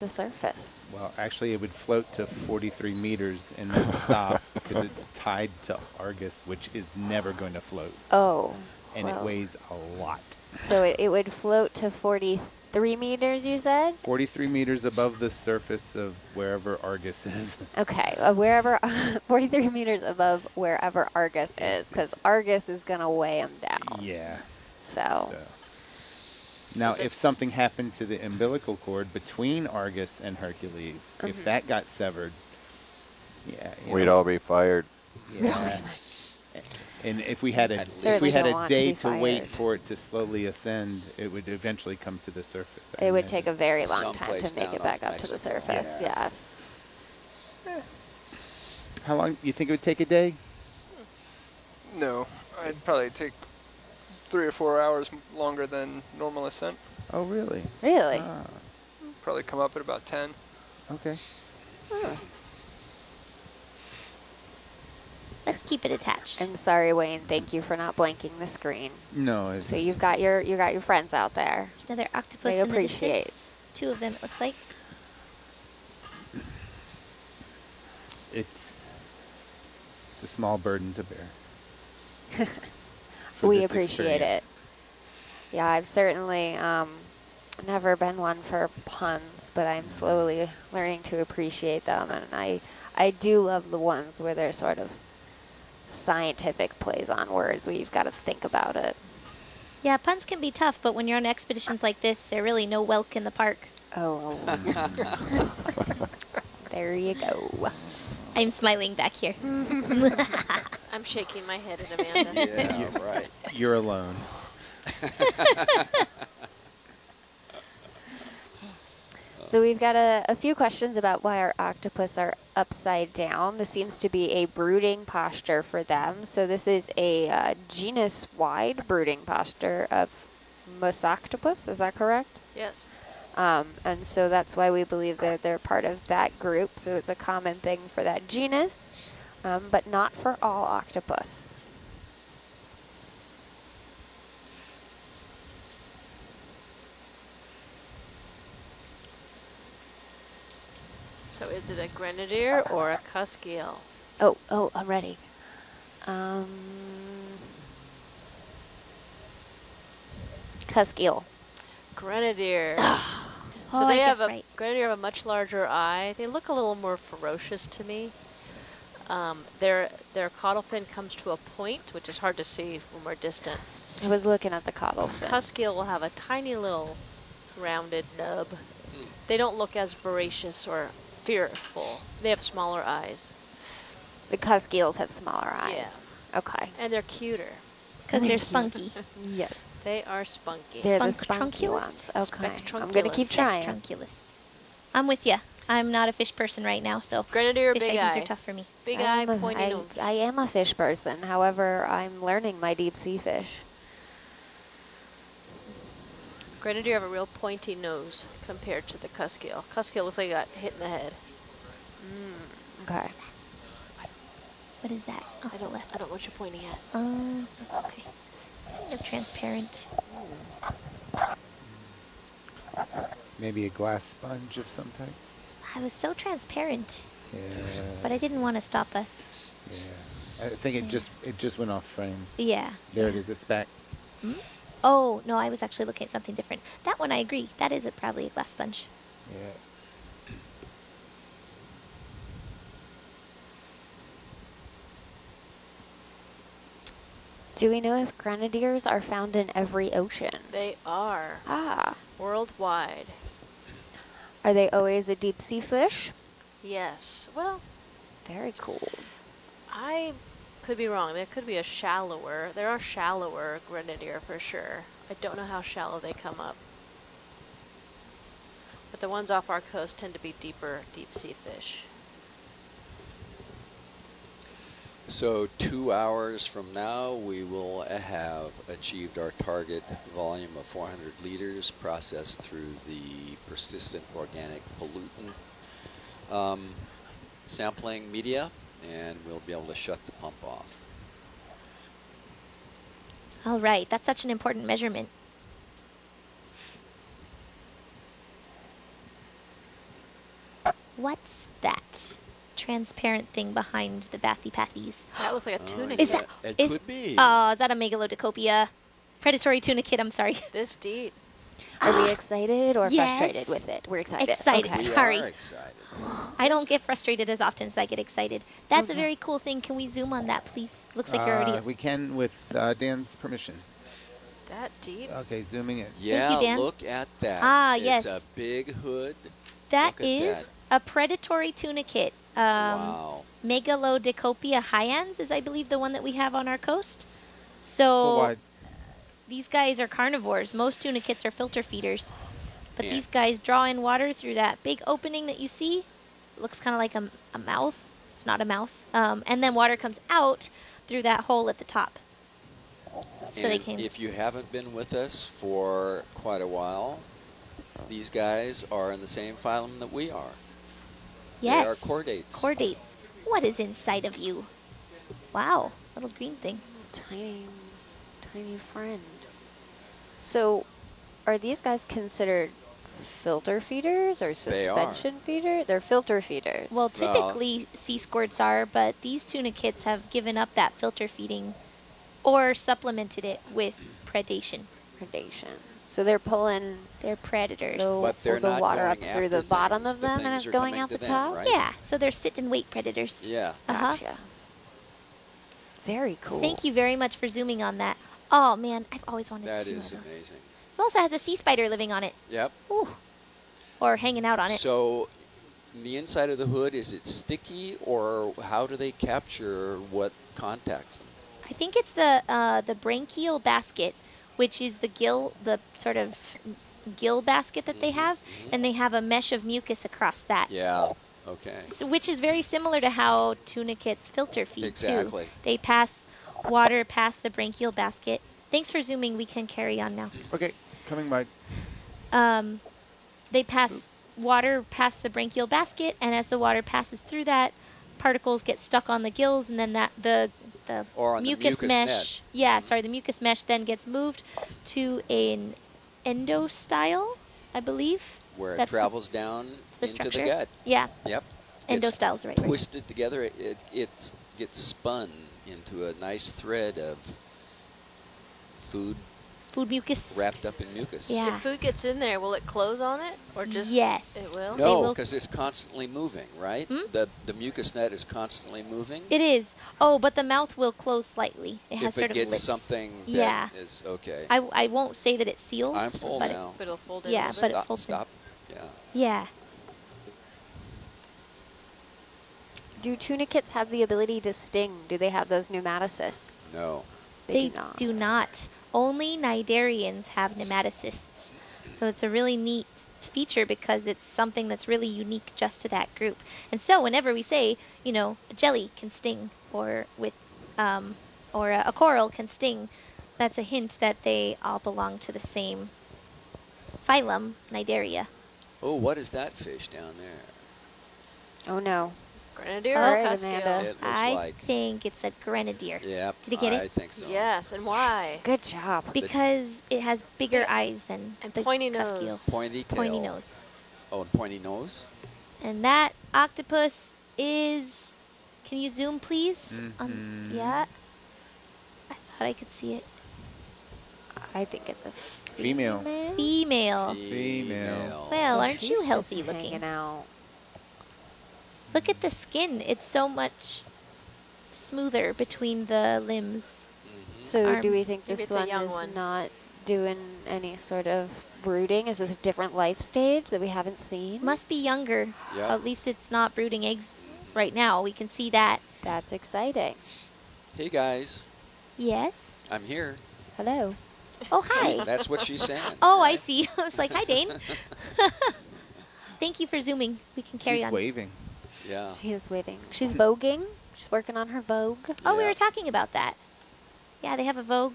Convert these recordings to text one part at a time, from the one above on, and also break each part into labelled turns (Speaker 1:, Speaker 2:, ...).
Speaker 1: the surface?
Speaker 2: Well, actually, it would float to 43 meters and then stop because it's tied to Argus, which is never going to float.
Speaker 1: Oh,
Speaker 2: And it
Speaker 1: well.
Speaker 2: weighs a lot.
Speaker 1: So it would float to 43 meters, you said?
Speaker 2: 43 meters above the surface of wherever Argus is.
Speaker 1: Okay, wherever, 43 meters above wherever Argus is, because Argus is going to weigh him down.
Speaker 2: Yeah.
Speaker 1: So.
Speaker 2: Now, if something happened to the umbilical cord between Argus and Hercules, if that got severed,
Speaker 3: we'd all be fired.
Speaker 2: Yeah. And if we had a
Speaker 1: Certainly
Speaker 2: day to wait for it to slowly ascend, it would eventually come to the surface.
Speaker 1: It would take a very long time
Speaker 4: Someplace
Speaker 1: to make
Speaker 4: down
Speaker 1: it back
Speaker 4: off
Speaker 1: up to the
Speaker 4: Mexico.
Speaker 1: surface.
Speaker 2: Yeah.
Speaker 1: Yes.
Speaker 2: How long you think it would take a day?
Speaker 5: No, I'd probably take 3 or 4 hours longer than normal ascent.
Speaker 2: Oh, really?
Speaker 1: Really?
Speaker 2: Ah,
Speaker 5: Probably come up at about 10.
Speaker 2: okay.
Speaker 6: Let's keep it attached.
Speaker 1: I'm sorry, Wayne. Thank you for not blanking the screen.
Speaker 2: No, it's
Speaker 1: So you've got your friends out there.
Speaker 6: There's another octopus
Speaker 1: I
Speaker 6: in the
Speaker 1: appreciate.
Speaker 6: distance. 2 of them, it looks like.
Speaker 2: it's a small burden to bear. for
Speaker 1: We
Speaker 2: this
Speaker 1: appreciate
Speaker 2: experience.
Speaker 1: it. Yeah, I've certainly never been one for puns, but I'm slowly learning to appreciate them, and I do love the ones where they're sort of scientific plays on words where you've got to think about it.
Speaker 6: Yeah, puns can be tough, but when you're on expeditions like this, they're really no welk in the park.
Speaker 1: Oh. There you go.
Speaker 6: I'm smiling back here.
Speaker 7: I'm shaking my head at Amanda.
Speaker 4: Yeah, right.
Speaker 2: You're alone.
Speaker 1: So we've got a few questions about why our octopus are upside down. This seems to be a brooding posture for them. So this is a genus-wide brooding posture of Musoctopus, is that correct?
Speaker 7: Yes.
Speaker 1: And so that's why we believe that they're part of that group. So it's a common thing for that genus, but not for all octopus.
Speaker 7: So is it a grenadier or a cusk eel?
Speaker 1: Oh, I'm ready. Cusk eel.
Speaker 7: Grenadier.
Speaker 6: Oh,
Speaker 7: So
Speaker 6: I
Speaker 7: they have
Speaker 6: guess
Speaker 7: a
Speaker 6: right.
Speaker 7: grenadier have a much larger eye. They look a little more ferocious to me. Their caudal fin comes to a point, which is hard to see when we're distant.
Speaker 1: I was looking at the caudal fin.
Speaker 7: Cusk eel will have a tiny little rounded nub. They don't look as voracious or fearful. They have smaller eyes.
Speaker 1: The cusk eels have smaller eyes.
Speaker 7: Yeah.
Speaker 1: Okay.
Speaker 7: And they're cuter.
Speaker 6: Because they're spunky.
Speaker 1: Yes.
Speaker 7: They are spunky.
Speaker 1: They're the
Speaker 6: Spunk
Speaker 1: spunky
Speaker 6: trunculus?
Speaker 1: ones. Okay.
Speaker 7: Spectrunculus.
Speaker 1: I'm going to keep trying.
Speaker 6: Trunculus. I'm with you. I'm not a fish person right now, so
Speaker 7: Grenadier,
Speaker 6: fish
Speaker 7: big
Speaker 6: eggies
Speaker 7: eye.
Speaker 6: are tough for me.
Speaker 7: Big eye, pointy
Speaker 1: I
Speaker 7: nose.
Speaker 1: am a fish person. However, I'm learning my deep sea fish.
Speaker 7: Grenadier have a real pointy nose compared to the cusk eel. Cusk eel looks like it got hit in the head.
Speaker 1: Okay.
Speaker 6: What is that? Oh,
Speaker 7: I don't know what you're pointing at.
Speaker 6: That's okay. It's kind of transparent.
Speaker 2: Maybe a glass sponge of some type.
Speaker 6: I was so transparent,
Speaker 2: Yeah.
Speaker 6: but I didn't want to stop us.
Speaker 2: Yeah. I think it just went off frame.
Speaker 6: Yeah.
Speaker 2: There it is. It's back.
Speaker 6: Oh, no, I was actually looking at something different. That one I agree. That is probably a glass sponge.
Speaker 2: Yeah.
Speaker 1: Do we know if grenadiers are found in every ocean?
Speaker 7: They are
Speaker 1: Ah.
Speaker 7: worldwide.
Speaker 1: Are they always a deep sea fish?
Speaker 7: Yes. Well,
Speaker 1: Very cool.
Speaker 7: I could be wrong. There could be a shallower. There are shallower grenadier for sure. I don't know how shallow they come up. But the ones off our coast tend to be deeper, deep sea fish.
Speaker 4: So 2 hours from now, we will have achieved our target volume of 400 liters processed through the persistent organic pollutant sampling media, and we'll be able to shut the pump off.
Speaker 6: All right, that's such an important measurement. What's that transparent thing behind the Bathy Pathies?
Speaker 7: That looks like a tuna.
Speaker 6: Is
Speaker 7: kit.
Speaker 6: that-
Speaker 4: It could be.
Speaker 6: Is that a Megalodicopia? Predatory tunicate, I'm sorry.
Speaker 7: This deep?
Speaker 1: Are we excited or
Speaker 6: Yes.
Speaker 1: frustrated with it? We're excited.
Speaker 6: Excited.
Speaker 1: Okay.
Speaker 4: We
Speaker 6: Sorry.
Speaker 4: are excited.
Speaker 6: I don't get frustrated as often as I get excited. That's a very cool thing. Can we zoom on that, please? Looks like you're already...
Speaker 2: We can with Dan's permission.
Speaker 7: That deep?
Speaker 2: Okay, zooming in.
Speaker 4: Yeah,
Speaker 6: Dan.
Speaker 4: look at that.
Speaker 6: Ah,
Speaker 4: it's
Speaker 6: yes.
Speaker 4: a big hood.
Speaker 6: That
Speaker 4: Look at
Speaker 6: is a predatory tunicate.
Speaker 4: Wow.
Speaker 6: Megalodicopia hyans is, I believe, the one that we have on our coast.
Speaker 2: Full
Speaker 6: So
Speaker 2: wide.
Speaker 6: these guys are carnivores. Most tunicates are filter feeders. But
Speaker 4: Yeah.
Speaker 6: these guys draw in water through that big opening that you see. It looks kind of like a mouth. It's not a mouth. And then water comes out through that hole at the top. So they
Speaker 4: And
Speaker 6: can...
Speaker 4: if you haven't been with us for quite a while, these guys are in the same phylum that we are.
Speaker 6: Yes.
Speaker 4: They are chordates.
Speaker 6: Chordates. What is inside of you? Wow. Little green thing.
Speaker 1: Tiny, tiny friend. So, are these guys considered filter feeders or
Speaker 4: They are.
Speaker 1: suspension feeders? They're filter feeders.
Speaker 6: Well, typically sea squirts are, but these tunicates have given up that filter feeding or supplemented it with predation.
Speaker 1: predation. So they're pulling
Speaker 6: They're predators.
Speaker 1: the,
Speaker 4: But they're
Speaker 1: the
Speaker 4: not
Speaker 1: water
Speaker 4: going
Speaker 1: up through
Speaker 4: after
Speaker 1: the bottom
Speaker 4: things.
Speaker 1: of
Speaker 4: The
Speaker 1: them and
Speaker 4: things
Speaker 1: it's
Speaker 4: are
Speaker 1: going
Speaker 4: coming
Speaker 1: out
Speaker 4: to
Speaker 1: the
Speaker 4: them,
Speaker 1: top?
Speaker 4: right?
Speaker 6: Yeah, so they're sit and wait predators.
Speaker 4: Yeah.
Speaker 6: Uh-huh.
Speaker 1: Gotcha. Very cool.
Speaker 6: Thank you very much for zooming on that. Oh, man, I've always wanted
Speaker 4: That
Speaker 6: to see
Speaker 4: is
Speaker 6: one of those.
Speaker 4: amazing.
Speaker 6: It also has a sea spider living on it.
Speaker 4: Yep.
Speaker 6: Ooh. Or hanging out on it.
Speaker 4: So the inside of the hood, is it sticky, or how do they capture what contacts them?
Speaker 6: I think it's the branchial basket, which is the sort of gill basket that they have, and they have a mesh of mucus across that.
Speaker 4: Yeah. Okay.
Speaker 6: So, which is very similar to how tunicates filter feed
Speaker 4: Exactly.
Speaker 6: too. They pass water past the branchial basket. Thanks for zooming. We can carry on now.
Speaker 2: Okay, coming by.
Speaker 6: They pass water past the branchial basket, and as the water passes through that, particles get stuck on the gills, and then the
Speaker 4: Or on the
Speaker 6: mucus
Speaker 4: mucus
Speaker 6: mesh.
Speaker 4: net.
Speaker 6: Yeah, sorry, the mucus mesh then gets moved to an endostyle, I believe.
Speaker 4: Where it
Speaker 6: That's
Speaker 4: travels down
Speaker 6: the
Speaker 4: into
Speaker 6: structure.
Speaker 4: the gut.
Speaker 6: Yeah,
Speaker 4: Yep.
Speaker 6: endostyle's the right word.
Speaker 4: Twisted together, it gets spun into a nice thread of food
Speaker 6: Food mucus.
Speaker 4: wrapped up in mucus.
Speaker 6: Yeah.
Speaker 7: If food gets in there, will it close on it, or just
Speaker 6: Yes.
Speaker 7: it will?
Speaker 6: They
Speaker 4: No,
Speaker 6: will-
Speaker 4: because it's constantly moving, right?
Speaker 6: Hmm?
Speaker 4: The mucus net is constantly moving.
Speaker 6: It is. Oh, but the mouth will close slightly. It has
Speaker 4: if
Speaker 6: sort
Speaker 4: it
Speaker 6: of
Speaker 4: gets
Speaker 6: lips.
Speaker 4: something that
Speaker 6: Yeah.
Speaker 4: is okay.
Speaker 6: I won't say that it seals.
Speaker 4: I'm full
Speaker 6: but
Speaker 4: now.
Speaker 7: But it'll fold in.
Speaker 6: Yeah,
Speaker 7: a little
Speaker 6: but
Speaker 7: bit.
Speaker 6: it folds in.
Speaker 4: Stop. Yeah.
Speaker 6: Yeah.
Speaker 1: Do tunicates have the ability to sting? Do they have those pneumatocysts?
Speaker 4: No.
Speaker 6: They
Speaker 1: do not.
Speaker 6: do not. Only cnidarians have nematocysts. So it's a really neat feature because it's something that's really unique just to that group. And so whenever we say, a jelly can sting or a coral can sting, that's a hint that they all belong to the same phylum, Cnidaria.
Speaker 4: Oh, what is that fish down there?
Speaker 1: Oh no.
Speaker 7: Grenadier
Speaker 1: All
Speaker 7: or
Speaker 1: right,
Speaker 7: Cuskeel?
Speaker 1: Amanda.
Speaker 4: It looks
Speaker 6: I
Speaker 4: like.
Speaker 6: think it's a grenadier.
Speaker 4: Yep.
Speaker 6: Did he get it?
Speaker 4: I think so.
Speaker 7: Yes, and why?
Speaker 1: Good job.
Speaker 6: Because it has bigger eyes than
Speaker 7: And
Speaker 6: the
Speaker 7: pointy
Speaker 6: Cuskeel.
Speaker 7: nose.
Speaker 4: Pointy tail.
Speaker 6: Pointy nose.
Speaker 4: Oh, and pointy nose.
Speaker 6: And that octopus is... Can you zoom, please?
Speaker 2: Mhm.
Speaker 6: Yeah. I thought I could see it.
Speaker 1: I think it's a
Speaker 2: Female.
Speaker 6: Female.
Speaker 4: Female.
Speaker 6: Well, aren't
Speaker 1: She's
Speaker 6: you
Speaker 1: just
Speaker 6: healthy
Speaker 1: hanging
Speaker 6: looking?
Speaker 1: out.
Speaker 6: Look at the skin. It's so much smoother between the limbs.
Speaker 1: So do we
Speaker 6: Arms.
Speaker 1: think
Speaker 7: Maybe
Speaker 1: this
Speaker 7: it's a
Speaker 1: one
Speaker 7: young
Speaker 1: is
Speaker 7: one.
Speaker 1: not doing any sort of brooding? Is this a different life stage that we haven't seen?
Speaker 6: Must be younger.
Speaker 4: Yep.
Speaker 6: At least it's not brooding eggs right now. We can see that.
Speaker 1: That's exciting.
Speaker 4: Hey guys,
Speaker 6: Yes.
Speaker 4: I'm here.
Speaker 1: Hello.
Speaker 6: Oh, hi.
Speaker 4: That's what she's saying.
Speaker 6: Oh, I
Speaker 4: right?
Speaker 6: see. I was like, hi, Dane. Thank you for zooming. We can carry
Speaker 2: She's
Speaker 6: on.
Speaker 2: waving.
Speaker 4: Yeah.
Speaker 1: She is waving. She's voguing. She's working on her vogue.
Speaker 6: Oh, we
Speaker 4: Yeah.
Speaker 6: were talking about that. Yeah, they have a Vogue.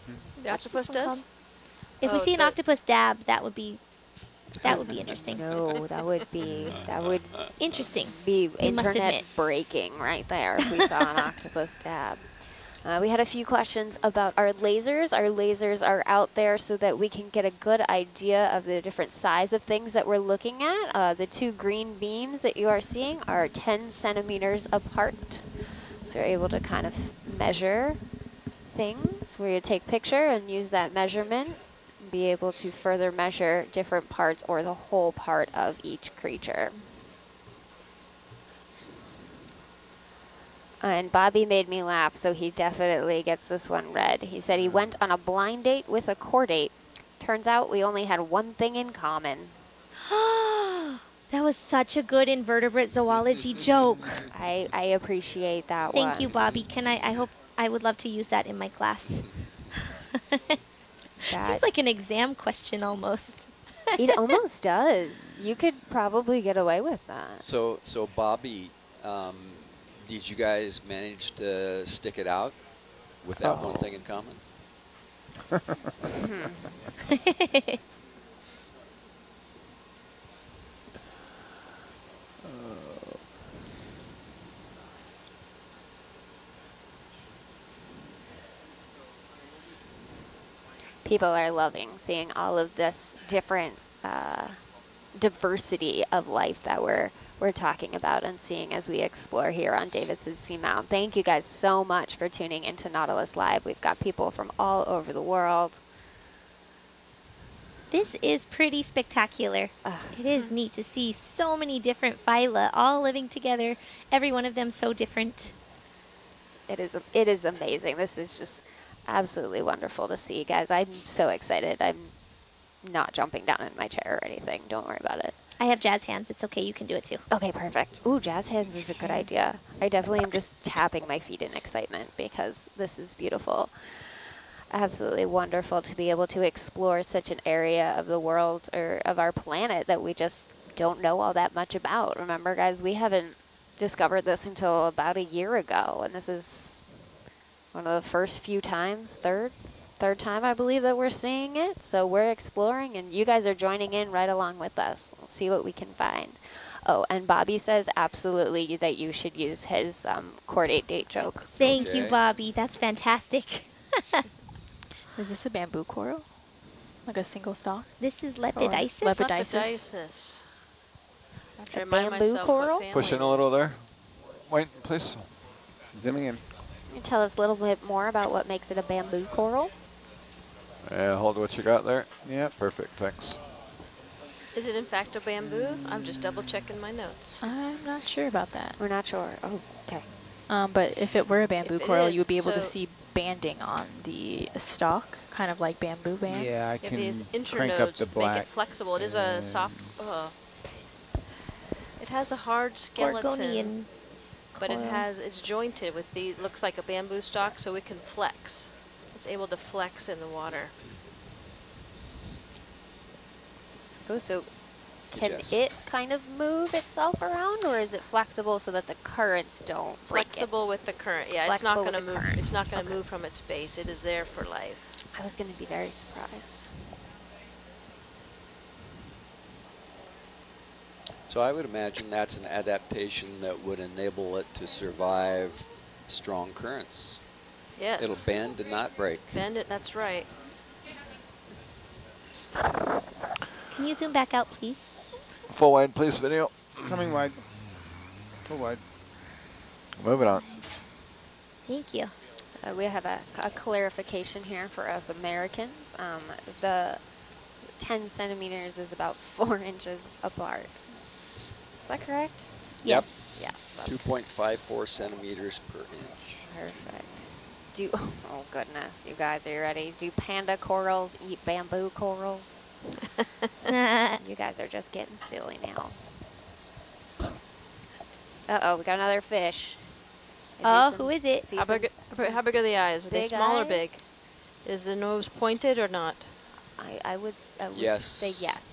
Speaker 7: The
Speaker 6: What's
Speaker 7: octopus
Speaker 6: this one
Speaker 7: does?
Speaker 6: called? If we
Speaker 7: Oh,
Speaker 6: see an
Speaker 7: the-
Speaker 6: octopus dab, that would be interesting.
Speaker 1: No, that would be
Speaker 6: Interesting.
Speaker 1: be
Speaker 6: We must
Speaker 1: internet
Speaker 6: admit.
Speaker 1: breaking right there if we saw an octopus dab. We had a few questions about our lasers. Our lasers are out there so that we can get a good idea of the different size of things that we're looking at. The 2 green beams that you are seeing are 10 centimeters apart. So you're able to kind of measure things where you take picture and use that measurement and be able to further measure different parts or the whole part of each creature. And Bobby made me laugh, so he definitely gets this one read. He said he went on a blind date with a chordate. Turns out we only had one thing in common.
Speaker 6: That was such a good invertebrate zoology joke.
Speaker 1: I appreciate that one.
Speaker 6: Thank you, Bobby. I would love to use that in my class. Seems like an exam question almost.
Speaker 1: It almost does. You could probably get away with that.
Speaker 4: So Bobby, did you guys manage to stick it out with that one thing in common?
Speaker 1: People are loving seeing all of this different diversity of life that we're talking about and seeing as we explore here on Davidson Seamount. Thank you guys so much for tuning into Nautilus Live. We've got people from all over the world.
Speaker 6: This is pretty spectacular. It is neat to see so many different phyla all living together, every one of them so different.
Speaker 1: It is amazing. This is just absolutely wonderful to see, guys. I'm so excited. I'm not jumping down in my chair or anything. Don't worry about it.
Speaker 6: I have jazz hands. It's okay. You can do it too.
Speaker 1: Okay, perfect. Ooh, jazz hands is a good idea. I definitely am just tapping my feet in excitement because this is beautiful. Absolutely wonderful to be able to explore such an area of the world or of our planet that we just don't know all that much about. Remember, guys, we haven't discovered this until about a year ago, and this is one of the first few times, third time I believe that we're seeing it. So we're exploring and you guys are joining in right along with us. We'll see what we can find. Oh, and Bobby says absolutely that you should use his chordate date joke.
Speaker 6: Thank you, Bobby. That's fantastic.
Speaker 8: Is this a bamboo coral? Like a single stalk?
Speaker 6: This is Lepidisis.
Speaker 7: Lepidisis. I have to remind
Speaker 1: bamboo
Speaker 7: myself
Speaker 1: coral?
Speaker 7: what family
Speaker 3: Push in
Speaker 7: it
Speaker 3: a little
Speaker 7: is.
Speaker 3: there. Wait, please.
Speaker 2: Zooming in.
Speaker 1: Can you tell us a little bit more about what makes it a bamboo coral?
Speaker 3: Yeah, hold what you got there.
Speaker 2: Yep.
Speaker 3: Perfect, thanks.
Speaker 7: Is it in fact a bamboo? I'm just double checking my notes.
Speaker 8: I'm not sure about that.
Speaker 1: We're not sure. Oh, okay.
Speaker 8: But if it were a bamboo
Speaker 7: If it
Speaker 8: coral,
Speaker 7: is,
Speaker 8: you would be able to
Speaker 7: so-
Speaker 8: see banding on the stalk, kind of like bamboo bands.
Speaker 2: Yeah, I
Speaker 7: If
Speaker 2: can
Speaker 7: these
Speaker 2: crank up
Speaker 7: internodes
Speaker 2: the
Speaker 7: make
Speaker 2: black.
Speaker 7: it flexible, it is a soft. It has a hard skeleton,
Speaker 6: Oregonian
Speaker 7: but
Speaker 6: coral.
Speaker 7: it's jointed with the looks like a bamboo stalk, so it can flex. It's able to flex in the water.
Speaker 1: Oh, so
Speaker 4: Good
Speaker 1: can
Speaker 4: guess.
Speaker 1: it kind of move itself around, or is it flexible so that the currents don't break it?
Speaker 7: Flexible with the current. Yeah, it's not
Speaker 1: Flexible
Speaker 7: going to
Speaker 1: with the
Speaker 7: move.
Speaker 1: current.
Speaker 7: It's not going to
Speaker 1: Okay.
Speaker 7: move from its base. It is there for life.
Speaker 1: I was going to be very surprised.
Speaker 4: So I would imagine that's an adaptation that would enable it to survive strong currents.
Speaker 7: Yes.
Speaker 4: It'll bend and not break.
Speaker 7: Bend it. That's right.
Speaker 6: Can you zoom back out, please?
Speaker 3: Full wide, please, video.
Speaker 2: Coming wide. Full wide.
Speaker 3: Moving on.
Speaker 6: Thank you.
Speaker 1: We have a clarification here for us Americans. The 10 centimeters is about 4 inches apart. Is that correct?
Speaker 4: Yep.
Speaker 1: Yes. That's
Speaker 4: 2.54 centimeters per inch.
Speaker 1: perfect. Oh goodness, you guys, are you ready? Do panda corals eat bamboo corals? You guys are just getting silly now. Uh-oh, we got another fish.
Speaker 6: Who is it?
Speaker 7: How big are the eyes? Are they
Speaker 1: big
Speaker 7: small or
Speaker 1: eyes?
Speaker 7: big? Is the nose pointed or not?
Speaker 1: I would
Speaker 4: Yes.
Speaker 1: say yes.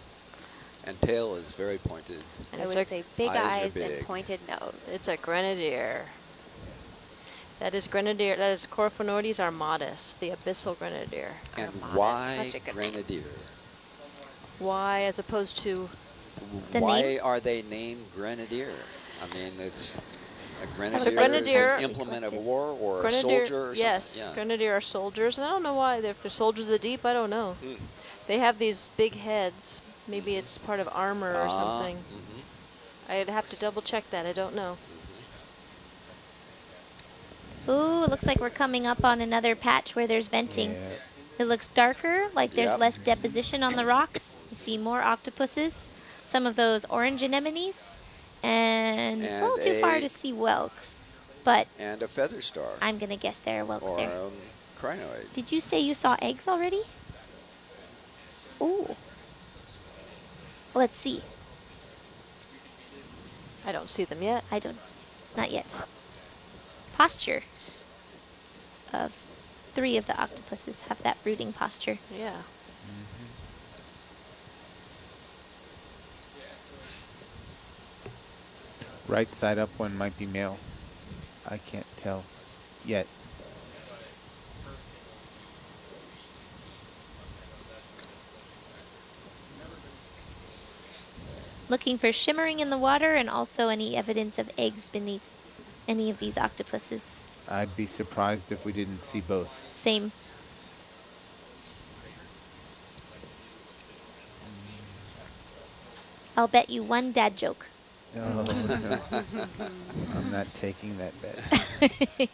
Speaker 4: And tail is very pointed.
Speaker 7: And
Speaker 1: I
Speaker 7: it's
Speaker 1: would
Speaker 7: a-
Speaker 1: say big
Speaker 4: eyes are
Speaker 1: eyes
Speaker 4: big.
Speaker 1: and pointed nose.
Speaker 7: It's a grenadier. That is grenadier. That is Coryphaenoides armatus, the abyssal grenadier.
Speaker 4: And
Speaker 1: Armadas,
Speaker 4: why
Speaker 1: such a good name.
Speaker 4: grenadier?
Speaker 7: Why, as opposed to
Speaker 6: The
Speaker 4: Why
Speaker 6: name?
Speaker 4: are they named grenadier? I mean, it's A
Speaker 6: looks
Speaker 4: grenadier,
Speaker 6: like
Speaker 7: Grenadier-
Speaker 4: is an implement of war or a
Speaker 7: Grenadier,
Speaker 4: soldier or
Speaker 7: yes,
Speaker 4: something? Yeah.
Speaker 7: Grenadier are soldiers, and I don't know why. If they're soldiers of the deep, I don't know.
Speaker 4: Mm.
Speaker 7: They have these big heads. Maybe it's part of armor or something.
Speaker 4: Mhm.
Speaker 7: I'd have to double check that. I don't know.
Speaker 6: Ooh, it looks like we're coming up on another patch where there's venting.
Speaker 2: Yeah.
Speaker 6: It looks darker, like there's
Speaker 4: Yep.
Speaker 6: less deposition on the rocks. You see more octopuses, some of those orange anemones, and it's a little
Speaker 4: And
Speaker 6: too far
Speaker 4: a-
Speaker 6: to see whelks, but
Speaker 4: And a feather star
Speaker 6: I'm going to guess there are whelks
Speaker 4: or
Speaker 6: there.
Speaker 4: crinoid.
Speaker 6: Did you say you saw eggs already? Ooh. Let's see.
Speaker 7: I don't see them yet.
Speaker 6: I don't, not yet. Posture of 3 of the octopuses have that brooding posture.
Speaker 7: Yeah.
Speaker 2: Right side up one might be male. I can't tell yet.
Speaker 6: Looking for shimmering in the water and also any evidence of eggs beneath any of these octopuses.
Speaker 2: I'd be surprised if we didn't see both.
Speaker 6: Same. I'll bet you one dad joke.
Speaker 2: No, no. I'm not taking that bet.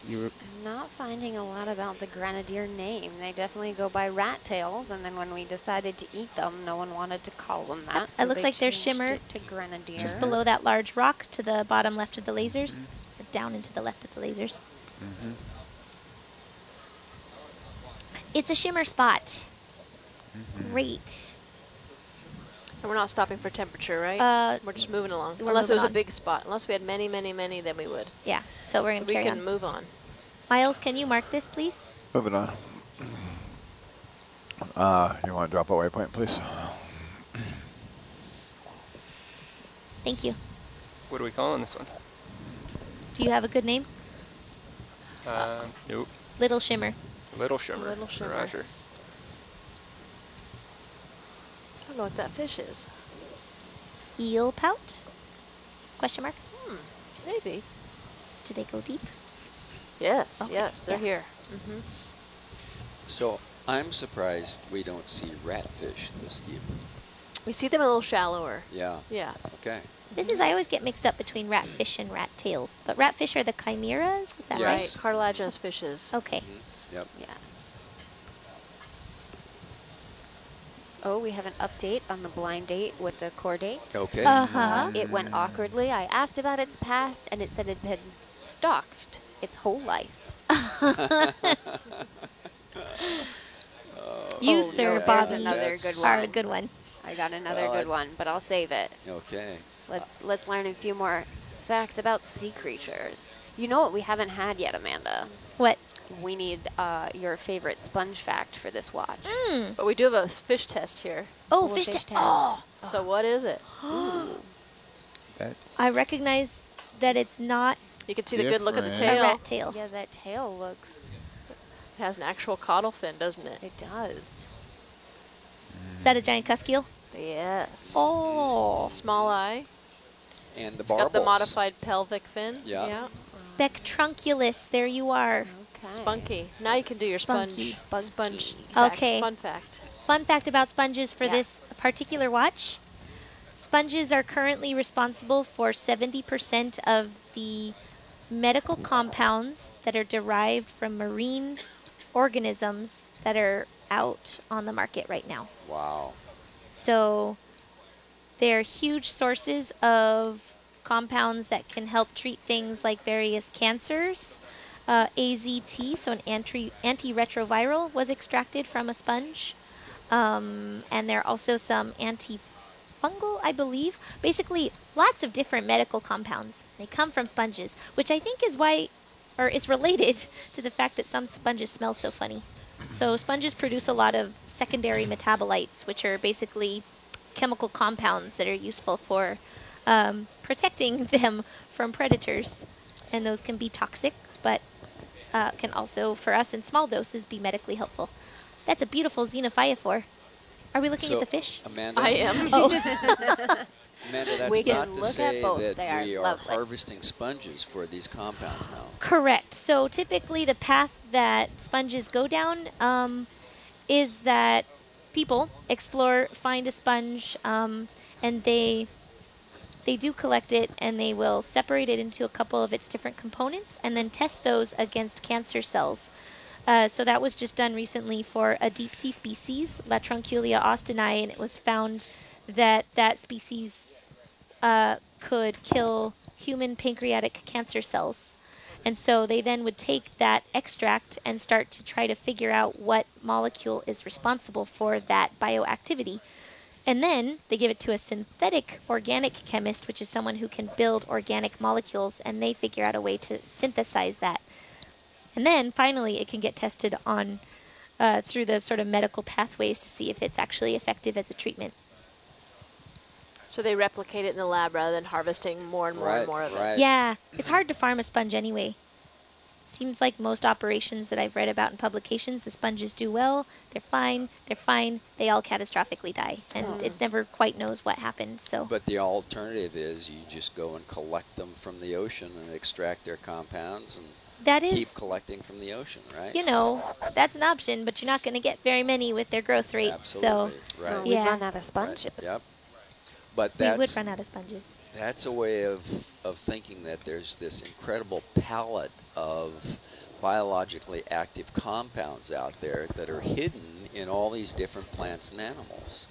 Speaker 2: You
Speaker 1: I'm not finding a lot about the grenadier name. They definitely go by rat tails, and then when we decided to eat them, no one wanted to call them that.
Speaker 6: It looks
Speaker 1: they
Speaker 6: like they're
Speaker 1: changed
Speaker 6: shimmer
Speaker 1: it to grenadier.
Speaker 6: Just below that large rock to the bottom left of the lasers. Down into the left of the lasers.
Speaker 2: Mhm.
Speaker 6: It's a shimmer spot.
Speaker 2: Mhm.
Speaker 6: Great.
Speaker 7: And we're not stopping for temperature, right? We're just moving along.
Speaker 6: we're
Speaker 7: Unless it was
Speaker 6: moving
Speaker 7: a
Speaker 6: on.
Speaker 7: big spot. Unless we had many, many, many, then we would.
Speaker 6: Yeah, so we're
Speaker 7: So
Speaker 6: going to
Speaker 7: we
Speaker 6: carry
Speaker 7: can
Speaker 6: on.
Speaker 7: move on.
Speaker 6: Miles, can you mark this, please?
Speaker 3: Moving on. You want to drop a waypoint, please?
Speaker 6: Thank you.
Speaker 5: What are we calling this one?
Speaker 6: Do you have a good name?
Speaker 5: Nope.
Speaker 6: Little Shimmer.
Speaker 5: Little Shimmer.
Speaker 7: Little Shimmer.
Speaker 5: Roger.
Speaker 7: I don't know what that fish is.
Speaker 6: Eel pout? Question mark?
Speaker 7: Maybe.
Speaker 6: Do they go deep?
Speaker 7: Yes,
Speaker 6: Okay,
Speaker 7: yes, they're
Speaker 6: yeah.
Speaker 7: here. Mm-hmm.
Speaker 4: So I'm surprised we don't see ratfish this deep.
Speaker 7: We see them a little shallower.
Speaker 4: Yeah.
Speaker 7: Yeah.
Speaker 4: Okay.
Speaker 6: I always get mixed up between ratfish and rat tails. But ratfish are the chimeras, is that
Speaker 4: Yes.
Speaker 6: right?
Speaker 7: Right, cartilaginous fishes.
Speaker 6: Okay.
Speaker 4: Yep.
Speaker 1: Yes. Oh, we have an update on the blind date with the core date.
Speaker 4: Okay.
Speaker 6: Uh-huh.
Speaker 1: It went awkwardly. I asked about its past, and it said it had been stalked its whole life.
Speaker 6: You,
Speaker 1: Oh,
Speaker 6: sir,
Speaker 1: no, there's
Speaker 6: Bobby,
Speaker 1: another good
Speaker 6: are
Speaker 1: one.
Speaker 6: a good one.
Speaker 1: I got another
Speaker 4: Well,
Speaker 1: good one, but I'll save it.
Speaker 4: Okay.
Speaker 1: Let's learn a few more facts about sea creatures. You know what we haven't had yet, Amanda?
Speaker 6: What?
Speaker 1: We need your favorite sponge fact for this watch.
Speaker 6: Mm.
Speaker 7: But we do have a fish test here.
Speaker 6: Oh,
Speaker 1: Well,
Speaker 6: fish
Speaker 1: fish
Speaker 6: ta-
Speaker 1: test.
Speaker 6: Oh,
Speaker 7: So what is it?
Speaker 2: That's
Speaker 6: I recognize that it's not
Speaker 7: You can see the good look of the
Speaker 2: Different.
Speaker 6: a
Speaker 7: tail.
Speaker 6: rat tail.
Speaker 1: Yeah, that tail looks.
Speaker 7: It has an actual caudal fin, doesn't it?
Speaker 1: It does.
Speaker 6: Is that a giant cuskeel?
Speaker 7: Yes.
Speaker 6: Oh,
Speaker 7: Small eye.
Speaker 4: And the
Speaker 7: It's got the
Speaker 4: barbels.
Speaker 7: modified pelvic fin.
Speaker 4: Yeah.
Speaker 6: Spectrunculus. There you are.
Speaker 1: Okay.
Speaker 7: Spunky. Now you can do your
Speaker 6: Spunky.
Speaker 7: sponge.
Speaker 1: Spunky.
Speaker 7: Fact.
Speaker 6: Okay.
Speaker 7: Fun fact.
Speaker 6: Fun fact about sponges for
Speaker 1: Yeah.
Speaker 6: this particular watch. Sponges are currently responsible for 70% of the medical compounds that are derived from marine organisms that are out on the market right now.
Speaker 4: Wow.
Speaker 6: So they're huge sources of compounds that can help treat things like various cancers. AZT, so an antiretroviral, was extracted from a sponge. And there are also some antifungal, I believe. Basically, lots of different medical compounds. They come from sponges, which I think is why, or is related to the fact that some sponges smell so funny. So sponges produce a lot of secondary metabolites, which are basically chemical compounds that are useful for protecting them from predators. And those can be toxic, but can also, for us in small doses, be medically helpful. That's a beautiful xenophyophore. Are we looking
Speaker 4: So,
Speaker 6: at the fish?
Speaker 4: Amanda,
Speaker 7: I am.
Speaker 6: Oh,
Speaker 4: Amanda, that's
Speaker 1: We can
Speaker 4: not to
Speaker 1: look at
Speaker 4: say
Speaker 1: both.
Speaker 4: that
Speaker 1: They are
Speaker 4: we are
Speaker 1: lovely.
Speaker 4: harvesting sponges for these compounds now.
Speaker 6: correct. So typically the path that sponges go down is that people explore, find a sponge, and they do collect it, and they will separate it into a couple of its different components and then test those against cancer cells. So that was just done recently for a deep sea species, Latronculia austini, and it was found that that species could kill human pancreatic cancer cells. And so they then would take that extract and start to try to figure out what molecule is responsible for that bioactivity. And then they give it to a synthetic organic chemist, which is someone who can build organic molecules, and they figure out a way to synthesize that. And then finally it can get tested on through the sort of medical pathways to see if it's actually effective as a treatment.
Speaker 7: So they replicate it in the lab rather than harvesting more and more and more of it.
Speaker 6: Yeah, it's hard to farm a sponge anyway. Seems like most operations that I've read about in publications, the sponges do well, they're fine, they all catastrophically die, and it never quite knows what happened. So,
Speaker 4: But the alternative is you just go and collect them from the ocean and extract their compounds and
Speaker 6: that is,
Speaker 4: keep collecting from the ocean, right?
Speaker 6: you know, that's an option, but you're not going to get very many with their growth rate.
Speaker 4: Absolutely,
Speaker 6: So
Speaker 4: right.
Speaker 1: We've
Speaker 6: Yeah.
Speaker 1: run out of sponges.
Speaker 4: Right. Yep. But
Speaker 6: we would
Speaker 4: that's
Speaker 6: run out of sponges.
Speaker 4: that's a way of thinking that there's this incredible palette of biologically active compounds out there that are hidden in all these different plants and animals.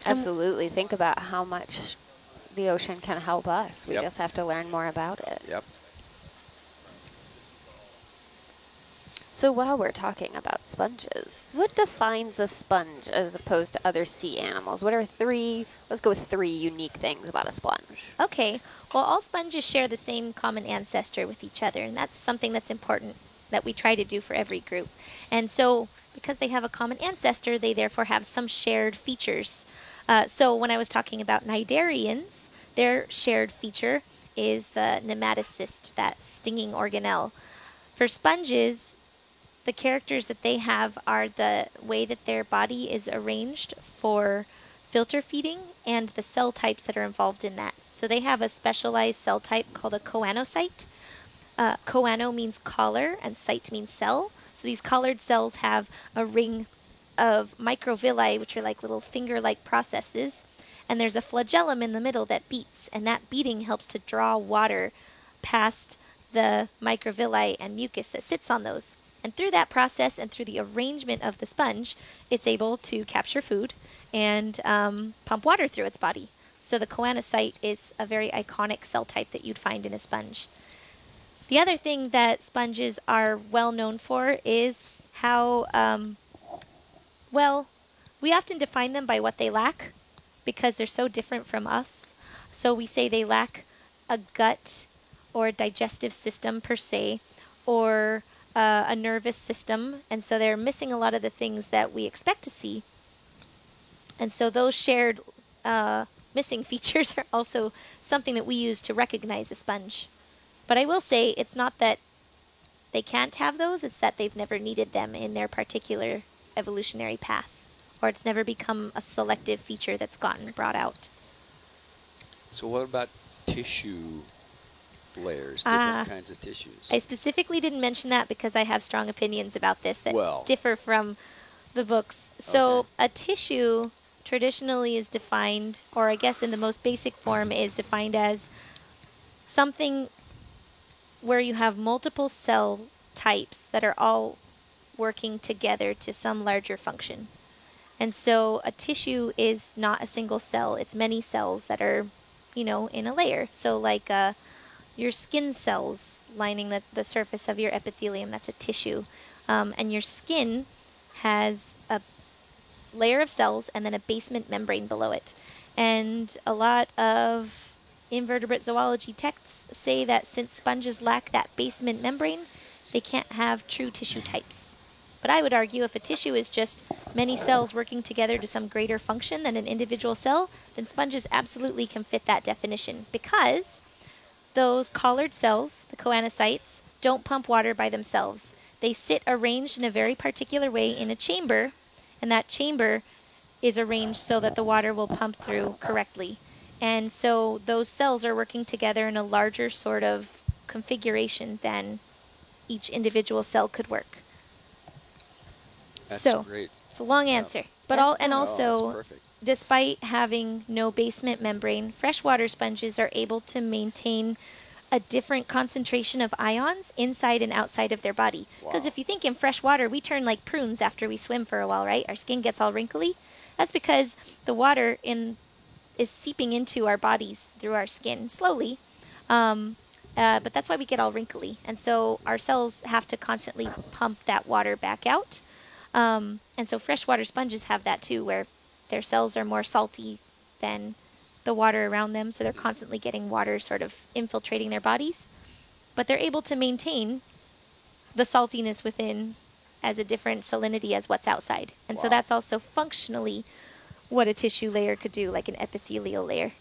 Speaker 1: Absolutely. Think about how much the ocean can help us. We
Speaker 4: Yep.
Speaker 1: just have to learn more about it.
Speaker 4: Yep.
Speaker 1: So while we're talking about sponges, what defines a sponge as opposed to other sea animals? What are let's go with 3 unique things about a sponge.
Speaker 6: Okay, well, all sponges share the same common ancestor with each other, and that's something that's important that we try to do for every group. And so, because they have a common ancestor, they therefore have some shared features. So when I was talking about cnidarians, their shared feature is the nematocyst, that stinging organelle. For sponges, the characters that they have are the way that their body is arranged for filter feeding and the cell types that are involved in that. So they have a specialized cell type called a choanocyte. Choano means collar and cyte means cell. So these collared cells have a ring of microvilli, which are like little finger-like processes. And there's a flagellum in the middle that beats, and that beating helps to draw water past the microvilli and mucus that sits on those. And through that process and through the arrangement of the sponge, it's able to capture food and pump water through its body. So the choanocyte is a very iconic cell type that you'd find in a sponge. The other thing that sponges are well known for is how, we often define them by what they lack because they're so different from us. So we say they lack a gut or a digestive system per se, or a nervous system, and so they're missing a lot of the things that we expect to see. And so those shared missing features are also something that we use to recognize a sponge. But I will say it's not that they can't have those, it's that they've never needed them in their particular evolutionary path, or it's never become a selective feature that's gotten brought out.
Speaker 4: So what about tissue layers, different kinds of tissues?
Speaker 6: I specifically didn't mention that because I have strong opinions about this that
Speaker 4: Well.
Speaker 6: differ from the books. So
Speaker 4: Okay.
Speaker 6: a tissue traditionally is defined, or I guess in the most basic form, is defined as something where you have multiple cell types that are all working together to some larger function. And so a tissue is not a single cell, it's many cells that are, in a layer. So like your skin cells lining the surface of your epithelium, that's a tissue. And your skin has a layer of cells and then a basement membrane below it. And a lot of invertebrate zoology texts say that since sponges lack that basement membrane, they can't have true tissue types. But I would argue if a tissue is just many cells working together to some greater function than an individual cell, then sponges absolutely can fit that definition, because those collared cells, the choanocytes, don't pump water by themselves. They sit arranged in a very particular way in a chamber, and that chamber is arranged so that the water will pump through correctly. And so those cells are working together in a larger sort of configuration than each individual cell could work.
Speaker 4: That's
Speaker 6: So
Speaker 4: great.
Speaker 6: it's a long
Speaker 4: Yeah.
Speaker 6: answer. But all, and
Speaker 4: No, that's
Speaker 6: also,
Speaker 4: perfect.
Speaker 6: despite having no basement membrane, freshwater sponges are able to maintain a different concentration of ions inside and outside of their body. Because
Speaker 4: Wow.
Speaker 6: if you think in fresh water, we turn like prunes after we swim for a while, right? Our skin gets all wrinkly. That's because the water is seeping into our bodies through our skin slowly. But that's why we get all wrinkly. And so our cells have to constantly pump that water back out. And so freshwater sponges have that too, where their cells are more salty than the water around them. So they're constantly getting water sort of infiltrating their bodies. But they're able to maintain the saltiness within as a different salinity as what's outside. And so
Speaker 4: Wow.
Speaker 6: that's also functionally what a tissue layer could do, like an epithelial layer.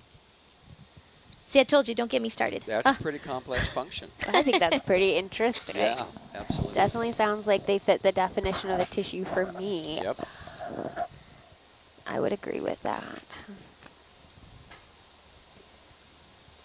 Speaker 6: See, I told you, don't get me started.
Speaker 4: That's a pretty complex function.
Speaker 1: I think that's pretty interesting.
Speaker 4: Yeah, absolutely.
Speaker 1: Definitely sounds like they fit the definition of a tissue for me.
Speaker 4: Yep.
Speaker 1: I would agree with that.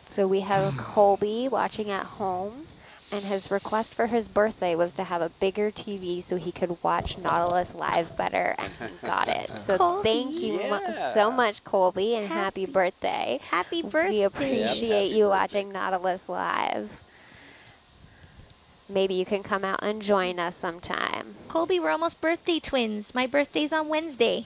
Speaker 1: So we have Colby watching at home, and his request for his birthday was to have a bigger TV so he could watch Nautilus live better, and he got it. So
Speaker 6: Colby.
Speaker 1: thank you
Speaker 4: Yeah.
Speaker 1: so much, Colby, and happy birthday.
Speaker 6: Happy birthday.
Speaker 1: We appreciate
Speaker 4: Happy
Speaker 1: you
Speaker 4: birthday.
Speaker 1: watching Nautilus live. Maybe you can come out and join us sometime.
Speaker 6: Colby, we're almost birthday twins. My birthday's on Wednesday.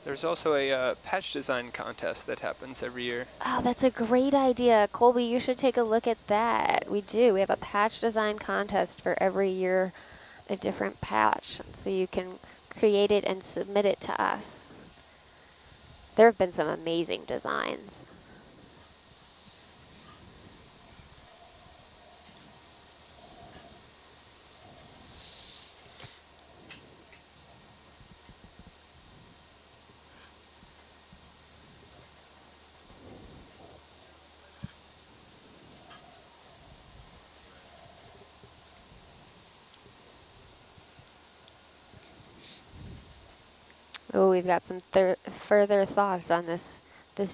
Speaker 5: There's also a patch design contest that happens every year.
Speaker 1: Oh, that's a great idea. Colby, you should take a look at that. We do. We have a patch design contest for every year, a different patch. So you can create it and submit it to us. There have been some amazing designs. Oh, we've got some further thoughts on this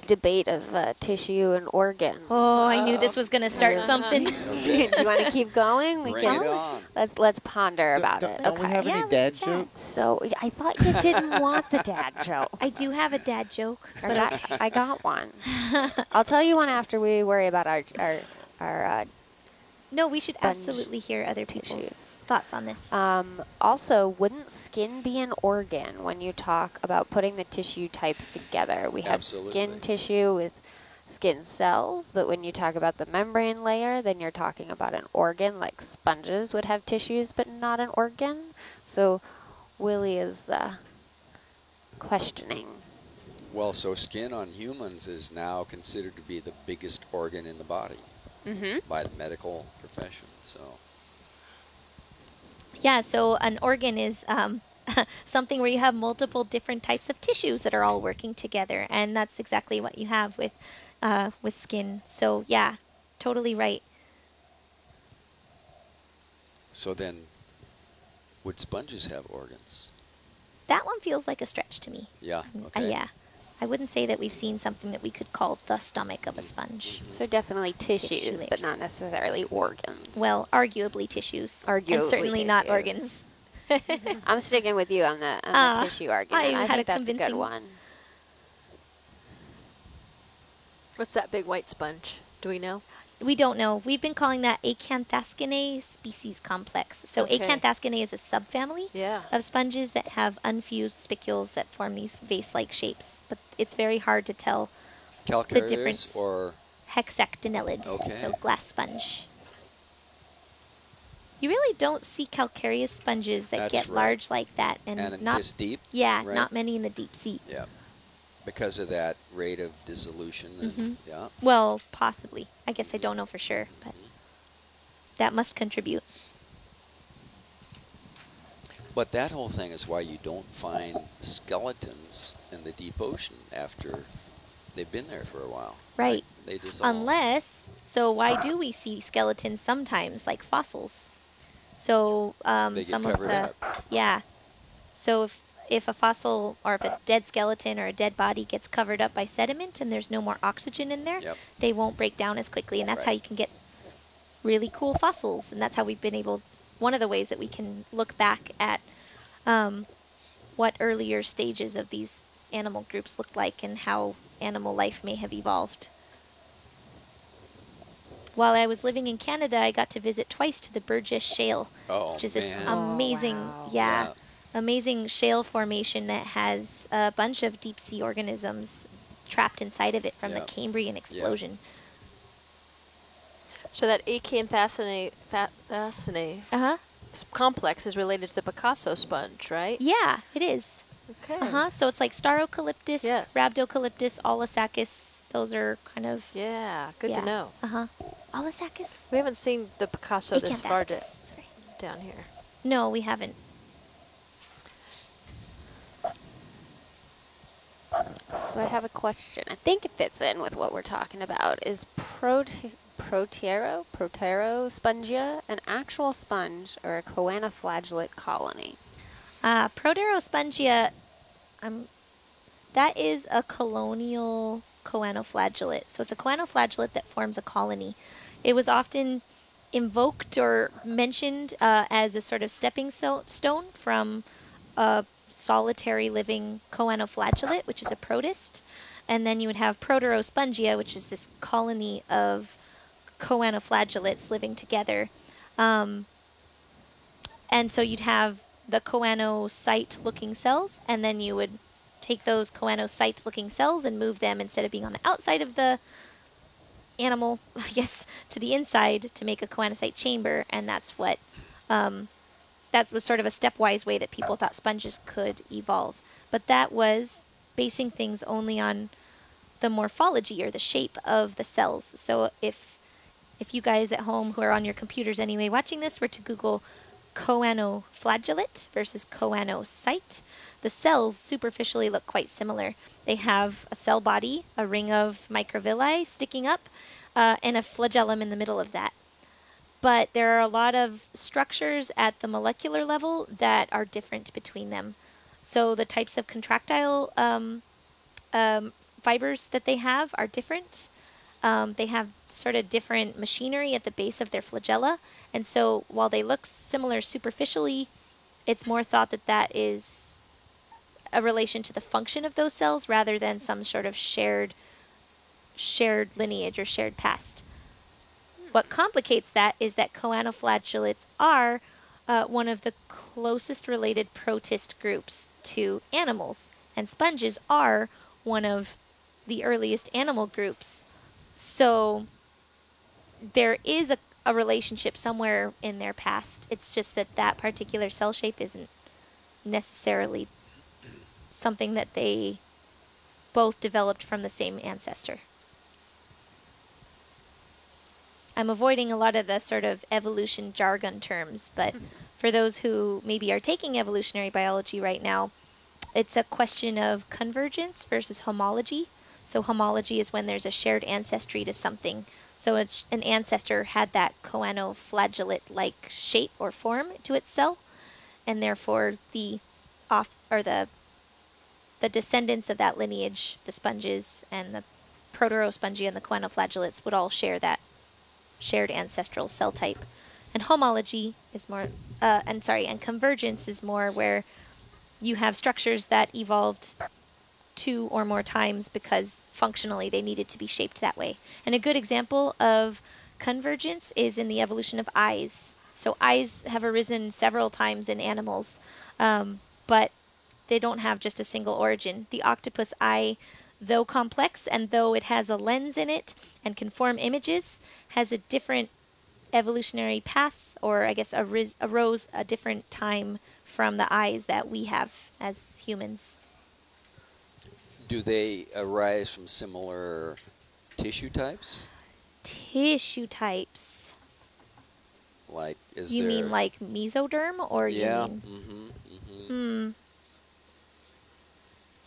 Speaker 1: debate of tissue and organ.
Speaker 6: Oh, I knew this was going to start something.
Speaker 1: Do you want to keep going? We
Speaker 4: Bring it on.
Speaker 1: Let's ponder about it.
Speaker 2: Don't we
Speaker 1: Okay.
Speaker 2: have
Speaker 6: Yeah,
Speaker 2: any dad
Speaker 6: let's chat.
Speaker 2: jokes?
Speaker 1: So I thought you didn't want the dad joke.
Speaker 6: I do have a dad joke.
Speaker 1: I got one. I'll tell you one after we worry about our
Speaker 6: No, we should
Speaker 1: Sponge
Speaker 6: absolutely hear other people's
Speaker 1: tissue.
Speaker 6: thoughts on this.
Speaker 1: Also, wouldn't skin be an organ when you talk about putting the tissue types together? We have
Speaker 4: Absolutely.
Speaker 1: skin tissue with skin cells, but when you talk about the membrane layer, then you're talking about an organ, like sponges would have tissues, but not an organ. So Willie is questioning.
Speaker 4: Well, so skin on humans is now considered to be the biggest organ in the body
Speaker 1: Mm-hmm.
Speaker 4: by the medical profession. So
Speaker 6: Yeah, so an organ is something where you have multiple different types of tissues that are all working together, and that's exactly what you have with skin. So yeah, totally right.
Speaker 4: So then, would sponges have organs?
Speaker 6: That one feels like a stretch to me.
Speaker 4: Yeah. Okay.
Speaker 6: Yeah, I wouldn't say that we've seen something that we could call the stomach of a sponge.
Speaker 1: So definitely tissues, but
Speaker 6: layers.
Speaker 1: not necessarily organs.
Speaker 6: Well, arguably tissues.
Speaker 1: Arguably
Speaker 6: and certainly not
Speaker 1: tissues.
Speaker 6: organs.
Speaker 1: I'm sticking with you on the tissue argument.
Speaker 6: I
Speaker 1: I
Speaker 6: had
Speaker 1: think
Speaker 6: a
Speaker 1: that's a good
Speaker 6: convincing-
Speaker 1: one.
Speaker 7: What's that big white sponge? Do we know?
Speaker 6: We don't know. We've been calling that Acanthascinae species complex. So
Speaker 7: Okay.
Speaker 6: Acanthascinae is a subfamily
Speaker 7: Yeah.
Speaker 6: of sponges that have unfused spicules that form these vase-like shapes. But it's very hard to tell
Speaker 4: Calcareous
Speaker 6: difference.
Speaker 4: or
Speaker 6: hexactinellid,
Speaker 4: Okay.
Speaker 6: so glass sponge. You really don't see calcareous sponges that
Speaker 4: That's
Speaker 6: get
Speaker 4: right.
Speaker 6: large like that, and not
Speaker 4: this deep?
Speaker 6: yeah,
Speaker 4: right?
Speaker 6: not many in the deep sea.
Speaker 4: Yeah. Because of that rate of dissolution. And,
Speaker 6: Mhm.
Speaker 4: Yeah.
Speaker 6: Well, possibly. I guess I don't know for sure, but that must contribute.
Speaker 4: But that whole thing is why you don't find skeletons in the deep ocean after they've been there for a while.
Speaker 6: Right.
Speaker 4: They dissolve.
Speaker 6: Unless, so why do we see skeletons sometimes, like fossils? So
Speaker 4: They get
Speaker 6: some of
Speaker 4: covered
Speaker 6: the
Speaker 4: up.
Speaker 6: yeah, So if a fossil or if a dead skeleton or a dead body gets covered up by sediment and there's no more oxygen in there,
Speaker 4: Yep.
Speaker 6: they won't break down as quickly. And that's how
Speaker 4: Right.
Speaker 6: you can get really cool fossils. And that's how we've been able, one of the ways that we can look back at what earlier stages of these animal groups looked like and how animal life may have evolved. While I was living in Canada, I got to visit twice to the Burgess Shale,
Speaker 4: Oh,
Speaker 6: which is this
Speaker 4: man.
Speaker 6: amazing,
Speaker 1: wow.
Speaker 6: yeah, amazing shale formation that has a bunch of deep sea organisms trapped inside of it from the
Speaker 4: Yep.
Speaker 6: Cambrian explosion.
Speaker 7: So that Achaean-Thassae
Speaker 6: Uh-huh.
Speaker 7: complex is related to the Picasso sponge, right?
Speaker 6: Yeah, it is.
Speaker 7: Okay.
Speaker 6: Uh-huh. So it's like Starocalyptus,
Speaker 7: Yes.
Speaker 6: Rhabdocalyptus, Olisacus. Those are kind of,
Speaker 7: Yeah, good
Speaker 6: yeah.
Speaker 7: to know.
Speaker 6: Uh-huh. Olisacus?
Speaker 7: We haven't seen the Picasso this far
Speaker 6: Acanthascus, sorry.
Speaker 7: down here.
Speaker 6: No, we haven't.
Speaker 1: So I have a question. I think it fits in with what we're talking about. Is Proterospongia an actual sponge or a choanoflagellate colony?
Speaker 6: Proterospongia, that is a colonial choanoflagellate. So it's a choanoflagellate that forms a colony. It was often invoked or mentioned as a sort of stepping stone from a solitary living choanoflagellate, which is a protist. And then you would have Proterospongia, which is this colony of choanoflagellates living together. And so you'd have the choanocyte-looking cells, and then you would take those choanocyte-looking cells and move them, instead of being on the outside of the animal, I guess, to the inside to make a choanocyte chamber, and that's what, that was sort of a stepwise way that people thought sponges could evolve. But that was basing things only on the morphology or the shape of the cells. So if you guys at home who are on your computers anyway watching this were to Google choanoflagellate versus choanocyte, the cells superficially look quite similar. They have a cell body, a ring of microvilli sticking up, and a flagellum in the middle of that. But there are a lot of structures at the molecular level that are different between them. So the types of contractile fibers that they have are different. They have sort of different machinery at the base of their flagella. And so while they look similar superficially, it's more thought that that is a relation to the function of those cells rather than some sort of shared lineage or shared past. What complicates that is that choanoflagellates are one of the closest related protist groups to animals, and sponges are one of the earliest animal groups. So there is a relationship somewhere in their past. It's just that that particular cell shape isn't necessarily something that they both developed from the same ancestor. I'm avoiding a lot of the sort of evolution jargon terms, but for those who maybe are taking evolutionary biology right now, it's a question of convergence versus homology. So homology is when there's a shared ancestry to something. So an ancestor had that choanoflagellate-like shape or form to its cell, and therefore the descendants of that lineage, the sponges and the Proterospongia and the choanoflagellates, would all share that shared ancestral cell type. And homology is more, and convergence is more where you have structures that evolved 2 or more times because functionally they needed to be shaped that way. And a good example of convergence is in the evolution of eyes. So eyes have arisen several times in animals, but they don't have just a single origin. The octopus eye, though complex and though it has a lens in it and can form images, has a different evolutionary path, or I guess arose a different time from the eyes that we have as humans.
Speaker 4: Do they arise from similar tissue types?
Speaker 6: Tissue types.
Speaker 4: Like, is
Speaker 6: You
Speaker 4: there...
Speaker 6: mean like mesoderm, or
Speaker 4: Yeah.
Speaker 6: you mean...
Speaker 4: Mm-hmm, mm-hmm.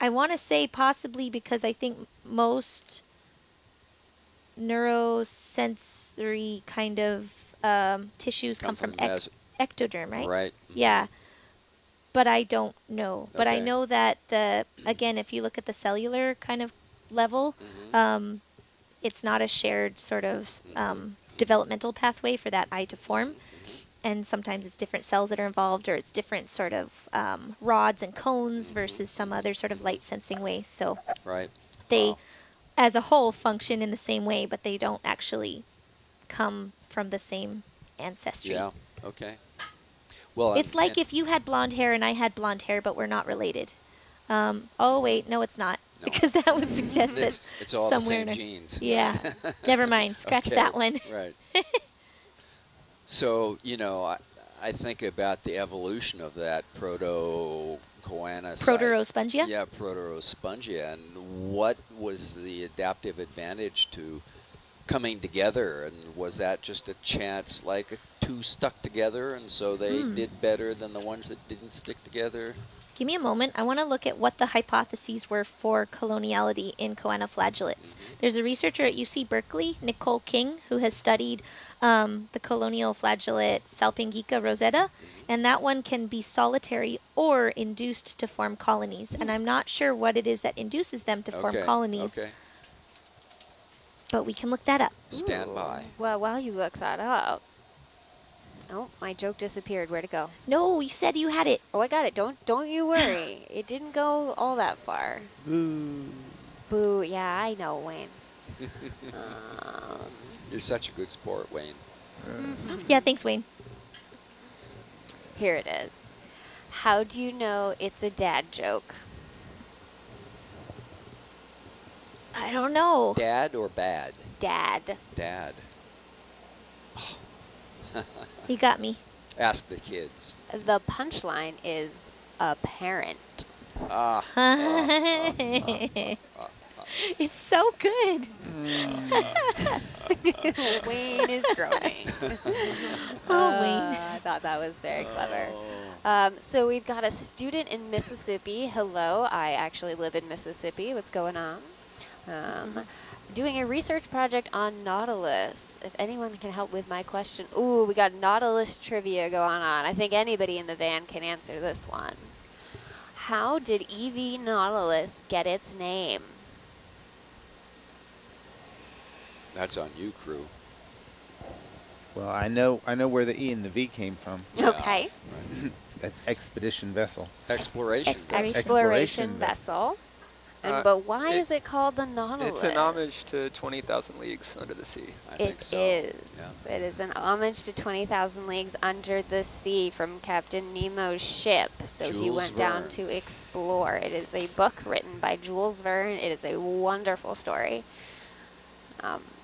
Speaker 6: I want to say possibly because I think most neurosensory kind of tissues come from ectoderm, right?
Speaker 4: Right.
Speaker 6: Yeah. but I don't know. But I
Speaker 4: Okay.
Speaker 6: know that again, if you look at the cellular kind of level, it's not a shared sort of developmental pathway for that eye to form. And sometimes it's different cells that are involved, or it's different sort of rods and cones versus some other sort of light sensing way. So
Speaker 4: Right.
Speaker 6: they,
Speaker 4: Wow.
Speaker 6: as a whole, function in the same way, but they don't actually come from the same ancestry.
Speaker 4: Yeah. Okay. Well,
Speaker 6: It's like if you had blonde hair and I had blonde hair, but we're not related. Oh wait, no, it's not,
Speaker 4: No.
Speaker 6: because that would suggest that
Speaker 4: it's all the
Speaker 6: somewhere
Speaker 4: same
Speaker 6: in
Speaker 4: genes.
Speaker 6: Yeah, never mind. Scratch
Speaker 4: Okay,
Speaker 6: that one.
Speaker 4: Right. So, I think about the evolution of that proto-choanocyte.
Speaker 6: Proterospongia.
Speaker 4: Yeah, Proterospongia. And what was the adaptive advantage to coming together? And was that just a chance, like two stuck together, and so they did better than the ones that didn't stick together?
Speaker 6: Give me a moment. I want to look at what the hypotheses were for coloniality in choanoflagellates. There's a researcher at UC Berkeley, Nicole King, who has studied the colonial flagellate Salpingica rosetta, and that one can be solitary or induced to form colonies. And I'm not sure what it is that induces them to form colonies,
Speaker 4: Okay.
Speaker 6: but we can look that up.
Speaker 4: Stand by.
Speaker 1: Well, while you look that up. Oh, my joke disappeared. Where'd it go?
Speaker 6: No, you said you had it.
Speaker 1: Oh, I got it. Don't you worry. It didn't go all that far.
Speaker 2: Boo.
Speaker 1: Boo. Yeah, I know, Wayne.
Speaker 4: You're such a good sport, Wayne.
Speaker 6: Yeah, thanks, Wayne.
Speaker 1: Here it is. How do you know it's a dad joke?
Speaker 6: I don't know.
Speaker 4: Dad or bad?
Speaker 1: Dad.
Speaker 4: Dad.
Speaker 6: You got me.
Speaker 4: Ask the kids.
Speaker 1: The punchline is apparent.
Speaker 4: Ah.
Speaker 6: It's so good.
Speaker 1: Wayne is groaning.
Speaker 6: Wayne.
Speaker 1: I thought that was very clever. So we've got a student in Mississippi. Hello, I actually live in Mississippi. What's going on? Doing a research project on Nautilus. If anyone can help with my question. Ooh, we got Nautilus trivia going on. I think anybody in the van can answer this one. How did EV Nautilus get its name?
Speaker 4: That's on you, crew.
Speaker 2: Well, I know where the E and the V came from.
Speaker 1: Okay.
Speaker 2: That's expedition vessel.
Speaker 4: Exploration.
Speaker 1: Exploration vessel. But why is it called the Nautilus?
Speaker 5: It's an homage to 20,000 Leagues Under the Sea.
Speaker 4: I think so.
Speaker 1: It is.
Speaker 4: Yeah.
Speaker 1: It is an homage to 20,000 Leagues Under the Sea from Captain Nemo's ship. So he
Speaker 4: Jules
Speaker 1: went down
Speaker 4: Verne.
Speaker 1: to explore. It is a book written by Jules Verne. It is a wonderful story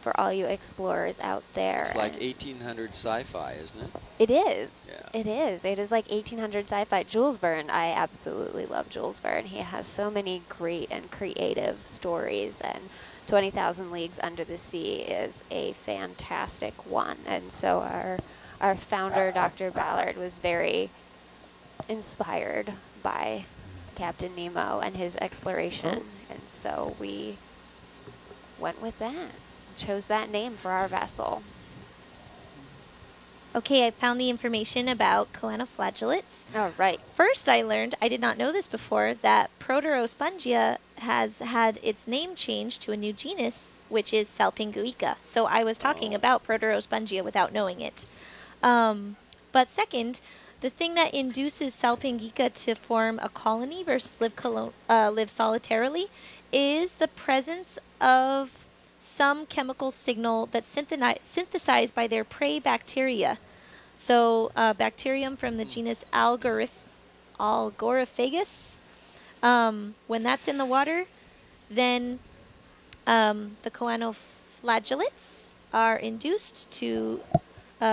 Speaker 1: for all you explorers out there.
Speaker 4: It's like 1800 sci-fi, isn't it?
Speaker 1: It is.
Speaker 4: Yeah.
Speaker 1: It is. It is like 1800 sci-fi. Jules Verne, I absolutely love Jules Verne. He has so many great and creative stories, and 20,000 Leagues Under the Sea is a fantastic one. And so our founder, Dr. Ballard, was very inspired by Captain Nemo and his exploration. And so we went with that. Chose that name for our vessel.
Speaker 6: Okay, I found the information about choanoflagellates.
Speaker 1: All right.
Speaker 6: First, I learned, I did not know this before, that Proterospongia has had its name changed to a new genus, which is Salpinguica. So I was talking about Proterospongia without knowing it. But second, the thing that induces Salpingica to form a colony versus live solitarily is the presence of some chemical signal that's synthesized by their prey bacteria. So bacterium from the genus Algoriphagus, when that's in the water, then the choanoflagellates are induced to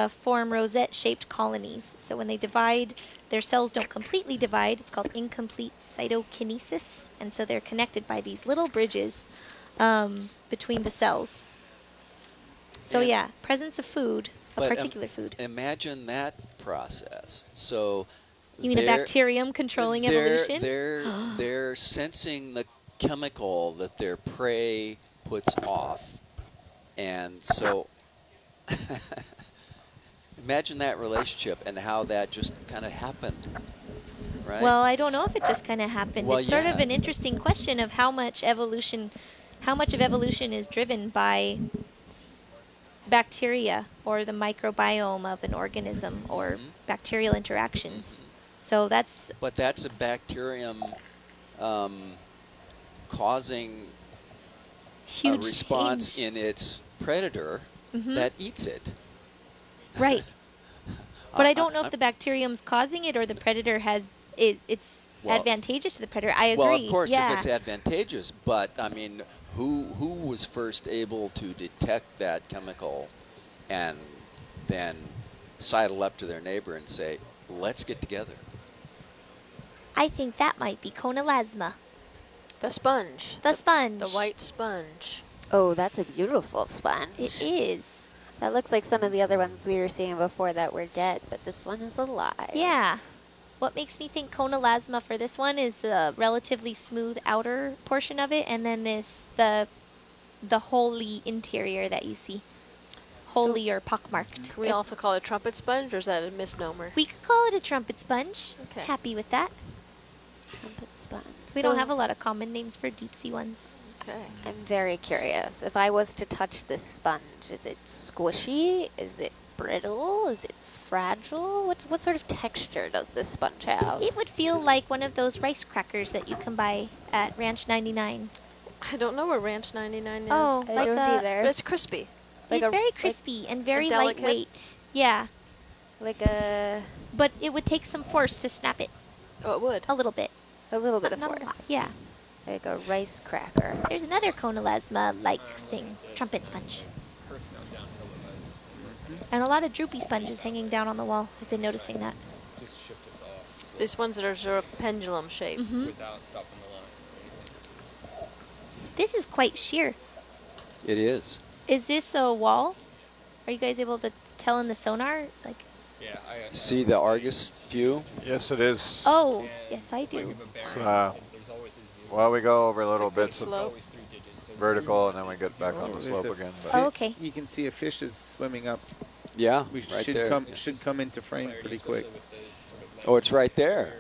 Speaker 6: form rosette-shaped colonies. So when they divide, their cells don't completely divide. It's called incomplete cytokinesis. And so they're connected by these little bridges between the cells. So
Speaker 4: And-
Speaker 6: yeah, presence of food, a
Speaker 4: But,
Speaker 6: particular food.
Speaker 4: Imagine that process. So
Speaker 6: You mean a
Speaker 4: they're-
Speaker 6: bacterium controlling evolution?
Speaker 4: They're sensing the chemical that their prey puts off. And so imagine that relationship and how that just kind of happened. right?
Speaker 6: Well, I don't know if it just kind of happened.
Speaker 4: Well,
Speaker 6: It's sort of
Speaker 4: yeah.
Speaker 6: an interesting question of how much of evolution is driven by bacteria or the microbiome of an organism or bacterial interactions. So that's
Speaker 4: But that's a bacterium causing
Speaker 6: huge
Speaker 4: a response
Speaker 6: change.
Speaker 4: in its predator that eats it.
Speaker 6: Right. But I don't know
Speaker 4: I'm-
Speaker 6: if the bacterium's causing it or the predator it's
Speaker 4: Well-
Speaker 6: advantageous to the predator. I agree.
Speaker 4: Well, of course,
Speaker 6: yeah.
Speaker 4: if it's advantageous, but I mean, who was first able to detect that chemical and then sidle up to their neighbor and say, "Let's get together"?
Speaker 6: I think that might be Conalasma,
Speaker 7: The sponge.
Speaker 6: the sponge.
Speaker 7: The white sponge.
Speaker 1: Oh, that's a beautiful sponge.
Speaker 6: It is.
Speaker 1: That looks like some of the other ones we were seeing before that were dead, but this one is alive.
Speaker 6: Yeah. What makes me think Conalasma for this one is the relatively smooth outer portion of it, and then the holy interior that you see. Holy or pockmarked.
Speaker 7: Can we also call it a trumpet sponge, or is that a misnomer?
Speaker 6: We could call it a trumpet sponge.
Speaker 7: Okay.
Speaker 6: Happy with that.
Speaker 1: Trumpet sponge.
Speaker 6: We
Speaker 1: So
Speaker 6: don't have a lot of common names for deep sea ones.
Speaker 7: Okay.
Speaker 1: I'm very curious. If I was to touch this sponge, is it squishy? Is it brittle? Is it fragile? What sort of texture does this sponge have?
Speaker 6: It would feel like one of those rice crackers that you can buy at Ranch 99.
Speaker 7: I don't know where Ranch 99 is.
Speaker 6: Oh,
Speaker 1: I
Speaker 6: like
Speaker 1: don't
Speaker 6: a-
Speaker 7: But
Speaker 1: either.
Speaker 7: it's crispy.
Speaker 1: Like
Speaker 6: it's
Speaker 1: a-
Speaker 6: very
Speaker 1: like
Speaker 6: crispy and very
Speaker 7: delicate?
Speaker 6: lightweight. Yeah,
Speaker 1: Like a
Speaker 6: but it would take some force to snap it
Speaker 7: Oh, it would.
Speaker 6: a little bit.
Speaker 1: little bit
Speaker 6: Not,
Speaker 1: of
Speaker 6: not a lot.
Speaker 1: force.
Speaker 6: Yeah.
Speaker 1: Like a rice cracker.
Speaker 6: There's another Conalasma-like thing, trumpet sponge. And a lot of droopy sponges hanging down on the wall. I've been noticing that.
Speaker 7: These ones that are sort of pendulum shaped.
Speaker 6: This is quite sheer.
Speaker 4: It is.
Speaker 6: Is this a wall? Are you guys able to tell in the sonar? Like,
Speaker 4: See the Argus view?
Speaker 3: Yes, it is.
Speaker 6: oh, yes, I do.
Speaker 3: It's, well, we go over little bits of
Speaker 7: slope.
Speaker 3: vertical, and then we get back on the
Speaker 2: There's
Speaker 3: slope
Speaker 2: a
Speaker 3: again.
Speaker 6: Oh,
Speaker 3: But
Speaker 6: okay.
Speaker 2: You can see a fish is swimming up.
Speaker 4: Yeah,
Speaker 2: We
Speaker 4: right
Speaker 2: should
Speaker 4: there.
Speaker 2: come into frame pretty quick.
Speaker 4: Oh, it's right there.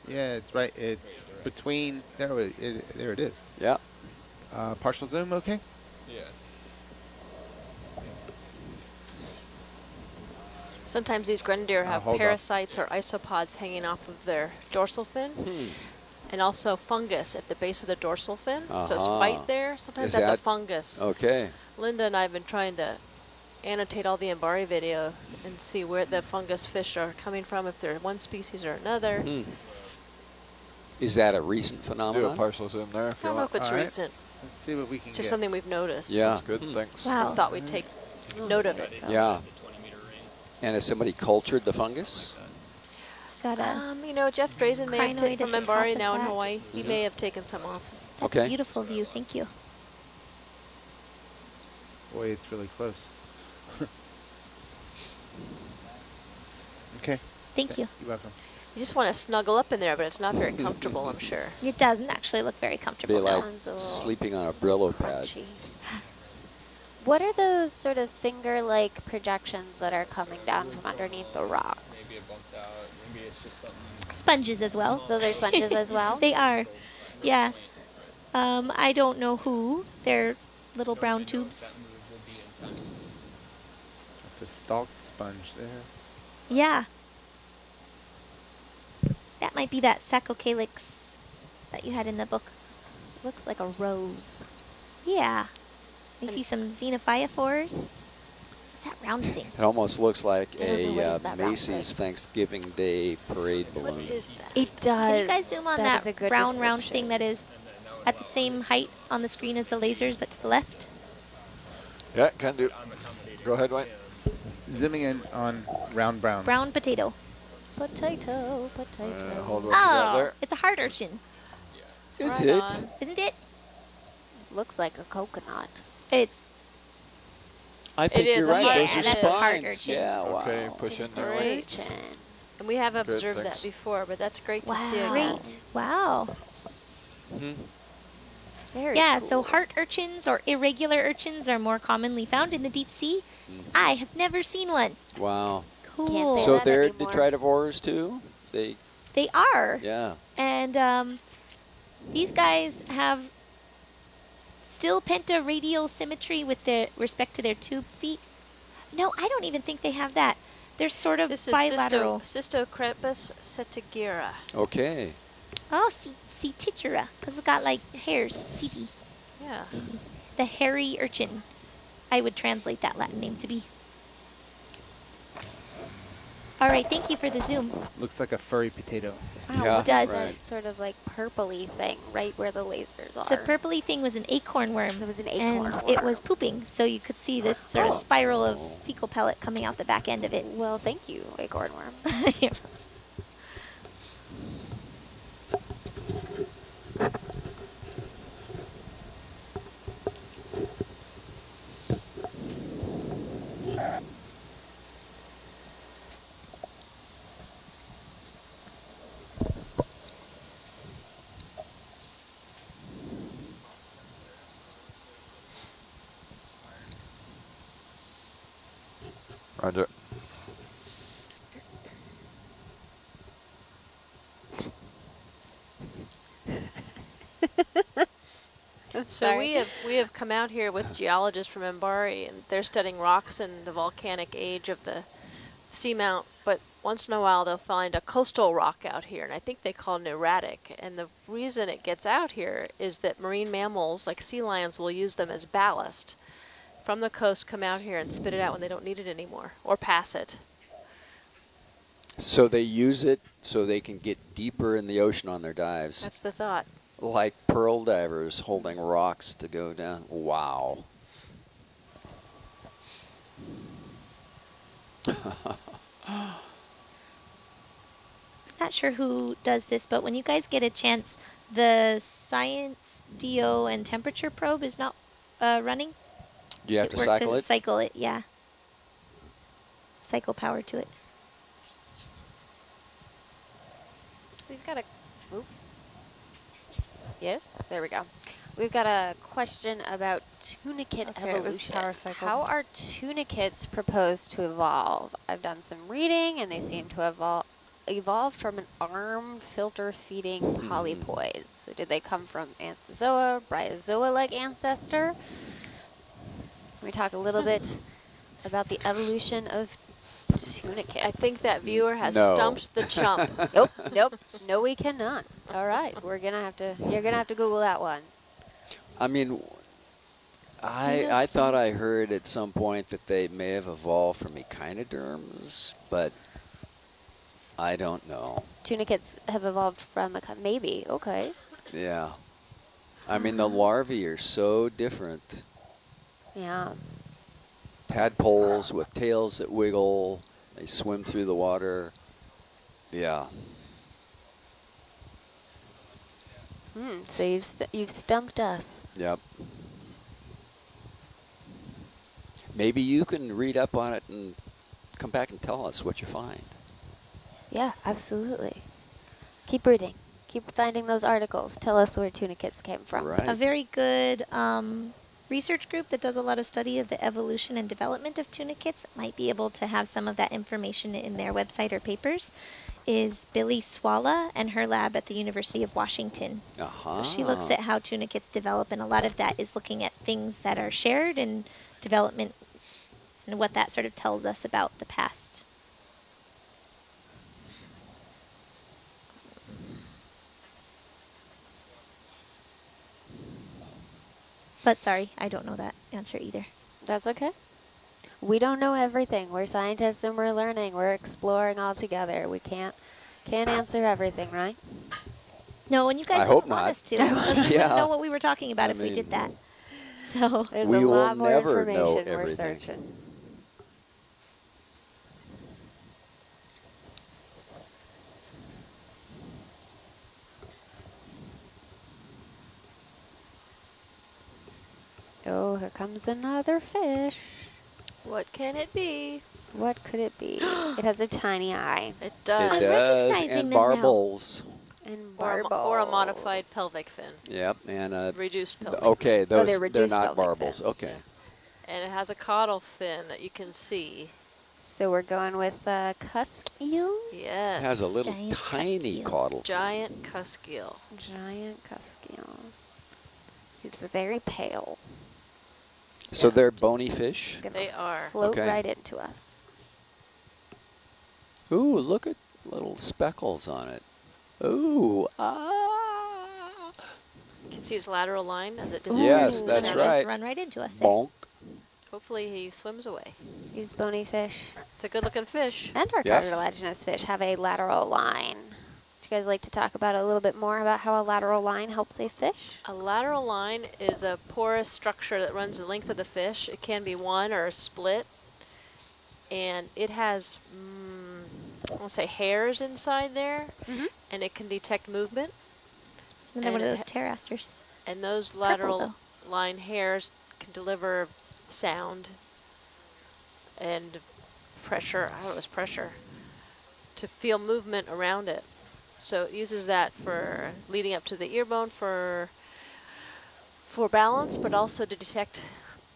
Speaker 2: Yeah, it's right. It's between there. There it is.
Speaker 4: Yeah.
Speaker 2: Partial zoom, okay?
Speaker 7: Sometimes these grenadier have
Speaker 2: hold off.
Speaker 7: parasites or isopods hanging off of their dorsal fin. And also fungus at the base of the dorsal fin. So it's
Speaker 4: Uh-huh.
Speaker 7: white there. Sometimes
Speaker 4: Is
Speaker 7: that's a
Speaker 4: that-
Speaker 7: fungus.
Speaker 4: Okay.
Speaker 7: Linda and I have been trying to annotate all the Mbari video and see where the fungus fish are coming from, if they're one species or another.
Speaker 4: Hmm. Is that a recent
Speaker 3: do a
Speaker 4: phenomenon?
Speaker 3: partial zoom there if
Speaker 7: I
Speaker 3: you
Speaker 7: don't know
Speaker 3: want.
Speaker 7: if it's
Speaker 2: All right.
Speaker 7: recent.
Speaker 2: Let's see what we can
Speaker 7: It's just
Speaker 2: get.
Speaker 7: something we've noticed.
Speaker 4: Yeah.
Speaker 3: That's good, thanks.
Speaker 6: Wow.
Speaker 7: Thought we'd take note of it.
Speaker 4: Yeah. And has somebody cultured the fungus?
Speaker 6: It's got a,
Speaker 7: You know, Jeff Drazen may have
Speaker 6: Crinoid
Speaker 7: taken
Speaker 6: at
Speaker 7: from
Speaker 6: the top
Speaker 7: Mbari
Speaker 6: of
Speaker 7: now in
Speaker 6: that.
Speaker 7: Hawaii. He may have taken some off.
Speaker 6: that's
Speaker 4: Okay.
Speaker 6: a beautiful view. Thank you.
Speaker 2: Boy, it's really close. Okay.
Speaker 6: Thank you.
Speaker 2: You're welcome.
Speaker 7: You just want to snuggle up in there, but it's not very comfortable, I'm sure.
Speaker 6: It doesn't actually look very
Speaker 4: Be
Speaker 6: comfortable.
Speaker 4: like
Speaker 6: no.
Speaker 1: One's a little
Speaker 4: sleeping on a Brillo pad.
Speaker 1: crunchy. What are those sort of finger-like projections that are coming down from underneath the rocks?
Speaker 6: Sponges as well.
Speaker 1: Those are sponges as well?
Speaker 6: They are. Yeah. I don't know who. They're little brown tubes.
Speaker 2: It's a stalked sponge there.
Speaker 6: Yeah. That might be that Saccocalyx that you had in the book.
Speaker 1: Looks like a rose.
Speaker 6: Yeah. I see some xenophyophores. What's that round thing?
Speaker 4: It almost looks like
Speaker 1: I don't know, what
Speaker 4: a
Speaker 1: is that round
Speaker 4: Macy's
Speaker 1: thing?
Speaker 4: Thanksgiving Day parade
Speaker 7: What
Speaker 4: balloon.
Speaker 7: is that?
Speaker 1: It does.
Speaker 6: Can you guys zoom on
Speaker 1: That is a
Speaker 6: that
Speaker 1: good
Speaker 6: brown round
Speaker 1: description.
Speaker 6: thing that is at the same height on the screen as the lasers, but to the left?
Speaker 3: Yeah, can do. Go ahead, Wayne.
Speaker 2: Zooming in on round brown.
Speaker 6: Brown potato.
Speaker 1: Potato, potato.
Speaker 3: Hold what you got
Speaker 6: Oh,
Speaker 3: there.
Speaker 6: it's a heart urchin,
Speaker 4: Is
Speaker 7: Right
Speaker 4: it?
Speaker 7: on.
Speaker 6: isn't it?
Speaker 1: Looks like a coconut.
Speaker 6: It's
Speaker 4: I think
Speaker 7: is
Speaker 4: you're
Speaker 7: a
Speaker 4: right.
Speaker 7: heart
Speaker 4: Those
Speaker 6: urchin.
Speaker 4: are
Speaker 6: That's a heart
Speaker 4: spines.
Speaker 6: urchin.
Speaker 4: Yeah, wow.
Speaker 3: Okay, push in there, Wayne.
Speaker 7: Great.
Speaker 1: Urchin.
Speaker 7: And we have
Speaker 3: Good,
Speaker 7: observed
Speaker 3: thanks.
Speaker 7: that before, but that's great to
Speaker 6: wow.
Speaker 7: see again.
Speaker 6: Great. Wow.
Speaker 4: Mhm.
Speaker 1: Very
Speaker 6: Yeah,
Speaker 1: cool.
Speaker 6: so heart urchins or irregular urchins are more commonly found in the deep sea. I have never seen one.
Speaker 4: Wow.
Speaker 6: Cool.
Speaker 1: Say
Speaker 4: So
Speaker 1: that
Speaker 4: they're
Speaker 1: anymore.
Speaker 4: detritivores too? They
Speaker 6: They are.
Speaker 4: Yeah.
Speaker 6: And these guys have still pentaradial symmetry with their respect to their tube feet. No, I don't even think they have that. They're sort of
Speaker 7: This is
Speaker 6: bilateral.
Speaker 7: Cystocrepus setagira.
Speaker 4: Okay.
Speaker 6: Oh, Cetitura, because it's got like hairs. Ceti.
Speaker 7: Yeah.
Speaker 6: The hairy urchin. I would translate that Latin name to be. All right, thank you for the zoom.
Speaker 2: Looks like a furry potato.
Speaker 1: Wow,
Speaker 4: Yeah,
Speaker 1: what
Speaker 6: does.
Speaker 1: is
Speaker 4: right.
Speaker 1: that sort of like purpley thing right where the lasers are?
Speaker 6: The purpley thing was an acorn worm.
Speaker 1: It was an acorn
Speaker 6: And it
Speaker 1: worm.
Speaker 6: was pooping, so you could see this sort of spiral of fecal pellet coming out the back end of it.
Speaker 1: Well, thank you, acorn worm.
Speaker 3: Roger.
Speaker 7: So we have come out here with geologists from Mbari, and they're studying rocks and the volcanic age of the seamount. But once in a while, they'll find a coastal rock out here, and I think they call it erratic. And the reason it gets out here is that marine mammals, like sea lions, will use them as ballast from the coast, come out here and spit it out when they don't need it anymore, or pass it.
Speaker 4: So they use it so they can get deeper in the ocean on their dives.
Speaker 7: That's the thought.
Speaker 4: Like pearl divers holding rocks to go down. Wow.
Speaker 6: Not sure who does this, but when you guys get a chance, the Science DO and temperature probe is not running.
Speaker 4: Do you have to
Speaker 6: worked
Speaker 4: cycle
Speaker 6: to
Speaker 4: it?
Speaker 6: Cycle it, yeah. Cycle power to it.
Speaker 1: We've got a... Oop. Yes, there we go. We've got a question about tunicate
Speaker 8: Okay, it was
Speaker 1: evolution.
Speaker 8: power cycle.
Speaker 1: How are tunicates proposed to evolve? I've done some reading, and they seem to evolved from an armed filter-feeding polypoid. So did they come from Anthozoa, Bryozoa-like ancestor? Can we talk a little bit about the evolution of tunicates?
Speaker 7: I think that viewer has
Speaker 4: No.
Speaker 7: stumped the chump.
Speaker 1: Nope. No, we cannot. All right, you're gonna have to Google that one.
Speaker 4: I mean, I thought I heard at some point that they may have evolved from echinoderms, but I don't know.
Speaker 1: Tunicates have evolved from maybe. Okay.
Speaker 4: Yeah. I mean, the larvae are so different.
Speaker 1: Yeah.
Speaker 4: Tadpoles with tails that wiggle. They swim through the water. Yeah.
Speaker 1: So you've stumped us.
Speaker 4: Yep. Maybe you can read up on it and come back and tell us what you find.
Speaker 1: Yeah, absolutely. Keep reading. Keep finding those articles. Tell us where tunicates came from.
Speaker 4: Right.
Speaker 6: A very good research group that does a lot of study of the evolution and development of tunicates might be able to have some of that information in their website or papers is Billy Swala and her lab at the University of Washington. So she looks at how tunicates develop, and a lot of that is looking at things that are shared and development and what that sort of tells us about the past. But sorry, I don't know that answer either.
Speaker 1: That's okay. We don't know everything. We're scientists and we're learning. We're exploring all together. We can't answer everything, right?
Speaker 6: No, and you guys
Speaker 4: I hope
Speaker 6: wouldn't want
Speaker 4: not.
Speaker 6: us to. Because we
Speaker 4: Yeah.
Speaker 6: wouldn't know what we were talking about
Speaker 4: I
Speaker 6: if we
Speaker 4: mean,
Speaker 6: did that. So
Speaker 1: There's
Speaker 4: We
Speaker 1: a
Speaker 4: will
Speaker 1: lot more
Speaker 4: never know
Speaker 1: information we're
Speaker 4: everything.
Speaker 1: searching. Oh, here comes another fish.
Speaker 7: What can it be?
Speaker 1: What could it be? It has a tiny eye
Speaker 7: It
Speaker 4: It
Speaker 7: does.
Speaker 4: does,
Speaker 6: recognizing
Speaker 4: and
Speaker 6: them now.
Speaker 4: barbels.
Speaker 1: and
Speaker 7: Or a
Speaker 1: barbels.
Speaker 7: modified pelvic fin.
Speaker 4: Yep, and
Speaker 7: Reduced pelvic
Speaker 4: okay, those
Speaker 1: they're reduced
Speaker 4: not
Speaker 1: pelvic
Speaker 4: barbels.
Speaker 1: fins.
Speaker 4: Okay.
Speaker 7: And it has a caudal fin that you can see.
Speaker 1: So we're going with cusk eel?
Speaker 7: Yes.
Speaker 4: It has a little
Speaker 6: Giant
Speaker 4: tiny
Speaker 6: cusk eel.
Speaker 4: caudal.
Speaker 7: Giant cusk eel.
Speaker 1: Giant cusk eel. He's very pale.
Speaker 4: So they're bony fish?
Speaker 1: Gonna
Speaker 7: They are.
Speaker 1: float
Speaker 4: Okay.
Speaker 1: right into us.
Speaker 4: Ooh, look at little speckles on it. Ooh,
Speaker 7: You can see his lateral line as it
Speaker 4: Yes,
Speaker 7: disappears.
Speaker 4: that's
Speaker 6: Now
Speaker 4: right.
Speaker 6: just run right into us there.
Speaker 4: bonk.
Speaker 7: Hopefully he swims away.
Speaker 1: These bony fish
Speaker 7: It's a good looking fish.
Speaker 1: and our
Speaker 4: Yep.
Speaker 1: cartilaginous fish have a lateral line. Would you guys like to talk about a little bit more about how a lateral line helps a fish?
Speaker 7: A lateral line is a porous structure that runs the length of the fish. It can be one or a split. And it has, I'll say hairs inside there, and it can detect movement.
Speaker 6: And then one of
Speaker 7: And
Speaker 6: those pterasters.
Speaker 7: And those
Speaker 6: Purple,
Speaker 7: lateral line hairs can deliver sound and pressure, I don't know, it's pressure, to feel movement around it. So it uses that for leading up to the ear bone for balance, but also to detect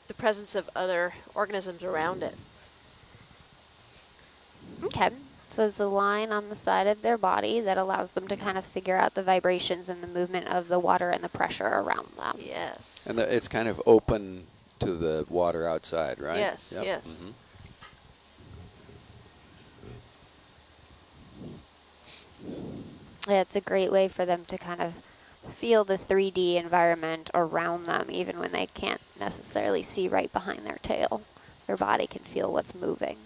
Speaker 7: the presence of other organisms around it.
Speaker 1: Okay. So it's a line on the side of their body that allows them to kind of figure out the vibrations and the movement of the water and the pressure around them.
Speaker 7: Yes.
Speaker 4: And it's kind of open to the water outside, right?
Speaker 7: Yes,
Speaker 4: Yep.
Speaker 7: yes.
Speaker 4: Mhm.
Speaker 1: Yeah, it's a great way for them to kind of feel the 3D environment around them, even when they can't necessarily see right behind their tail. Their body can feel what's moving.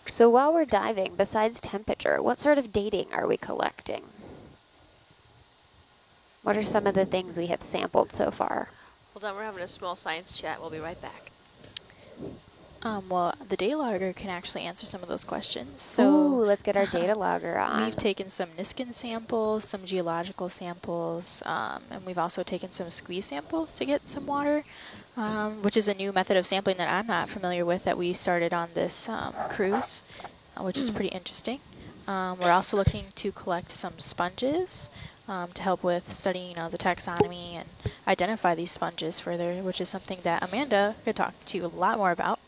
Speaker 1: So while we're diving, besides temperature, what sort of dating are we collecting? What are some of the things we have sampled so far?
Speaker 7: Hold on, we're having a small science chat. We'll be right back.
Speaker 8: Well, the data logger can actually answer some of those questions.
Speaker 1: So
Speaker 8: So
Speaker 1: let's get our data logger on.
Speaker 8: we've taken some Niskin samples, some geological samples, and we've also taken some squeeze samples to get some water, which is a new method of sampling that I'm not familiar with that we started on this cruise, which is pretty interesting. We're also looking to collect some sponges to help with studying the taxonomy and identify these sponges further, which is something that Amanda could talk to you a lot more about.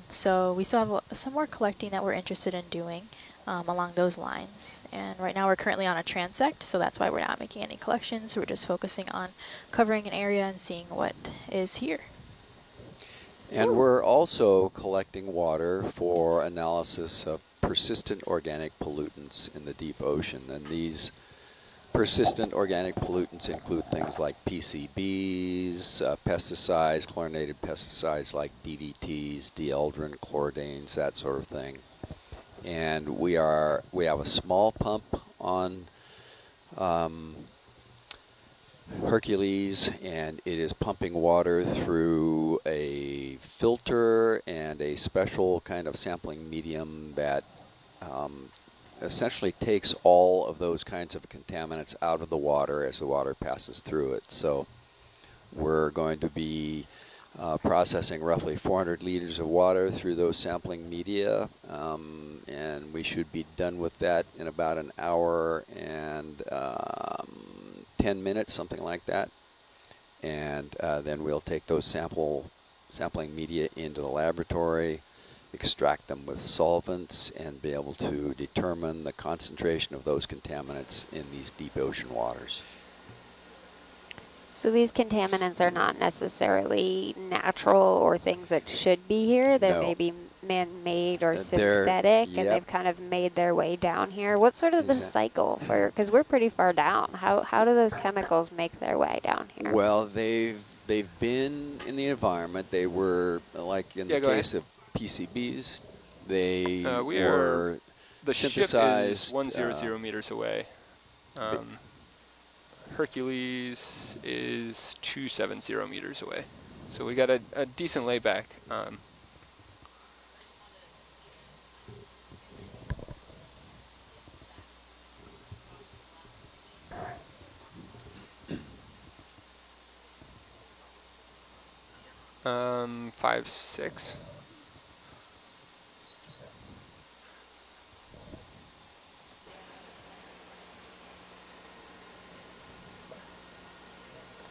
Speaker 8: So we still have some more collecting that we're interested in doing along those lines. And right now we're currently on a transect, so that's why we're not making any collections. We're just focusing on covering an area and seeing what is here.
Speaker 4: And we're also collecting water for analysis of persistent organic pollutants in the deep ocean. And these persistent organic pollutants include things like PCBs, pesticides, chlorinated pesticides like DDTs, dieldrin, chlordanes, that sort of thing. And we have a small pump on Hercules, and it is pumping water through a filter and a special kind of sampling medium that essentially takes all of those kinds of contaminants out of the water as the water passes through it. So we're going to be processing roughly 400 liters of water through those sampling media, and we should be done with that in about an hour and 10 minutes, something like that. And then we'll take those sampling media into the laboratory, extract them with solvents, and be able to determine the concentration of those contaminants in these deep ocean waters.
Speaker 1: So these contaminants are not necessarily natural or things that should be here. They
Speaker 4: No.
Speaker 1: may be man-made or
Speaker 4: They're-
Speaker 1: synthetic, and
Speaker 4: yep.
Speaker 1: they've kind of made their way down here. What's sort of the
Speaker 4: Exactly.
Speaker 1: cycle for, because we're pretty far down. How do those chemicals make their way down here?
Speaker 4: Well, they've been in the environment. They were, like in
Speaker 5: Yeah,
Speaker 4: the
Speaker 5: go
Speaker 4: case of PCBs, they
Speaker 5: We are-
Speaker 4: were
Speaker 5: The ship
Speaker 4: synthesized.
Speaker 5: is 100 meters away. Hercules is 270 meters away. So we got a decent layback. Um, 5, 6.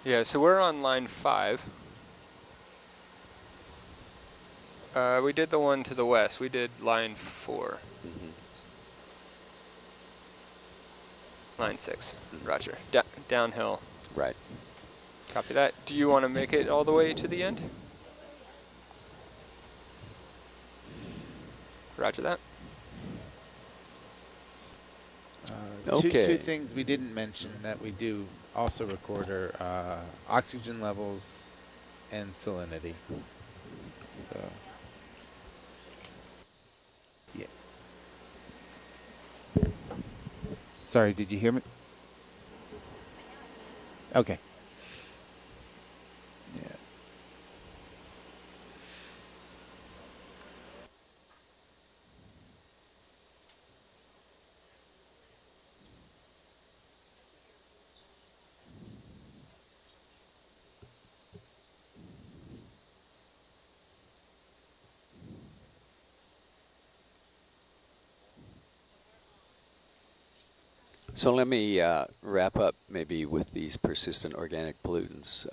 Speaker 5: Yeah, so we're on line 5. We did the one to the west. We did line 4. Line 6. Roger. Downhill.
Speaker 4: Right.
Speaker 5: Copy that. Do you want to make it all the way to the end? Roger that.
Speaker 4: Okay.
Speaker 2: Two things we didn't mention that we do also record are oxygen levels and salinity. So, yes. Sorry, did you hear me? Okay. Yeah.
Speaker 4: So let me wrap up maybe with these persistent organic pollutants.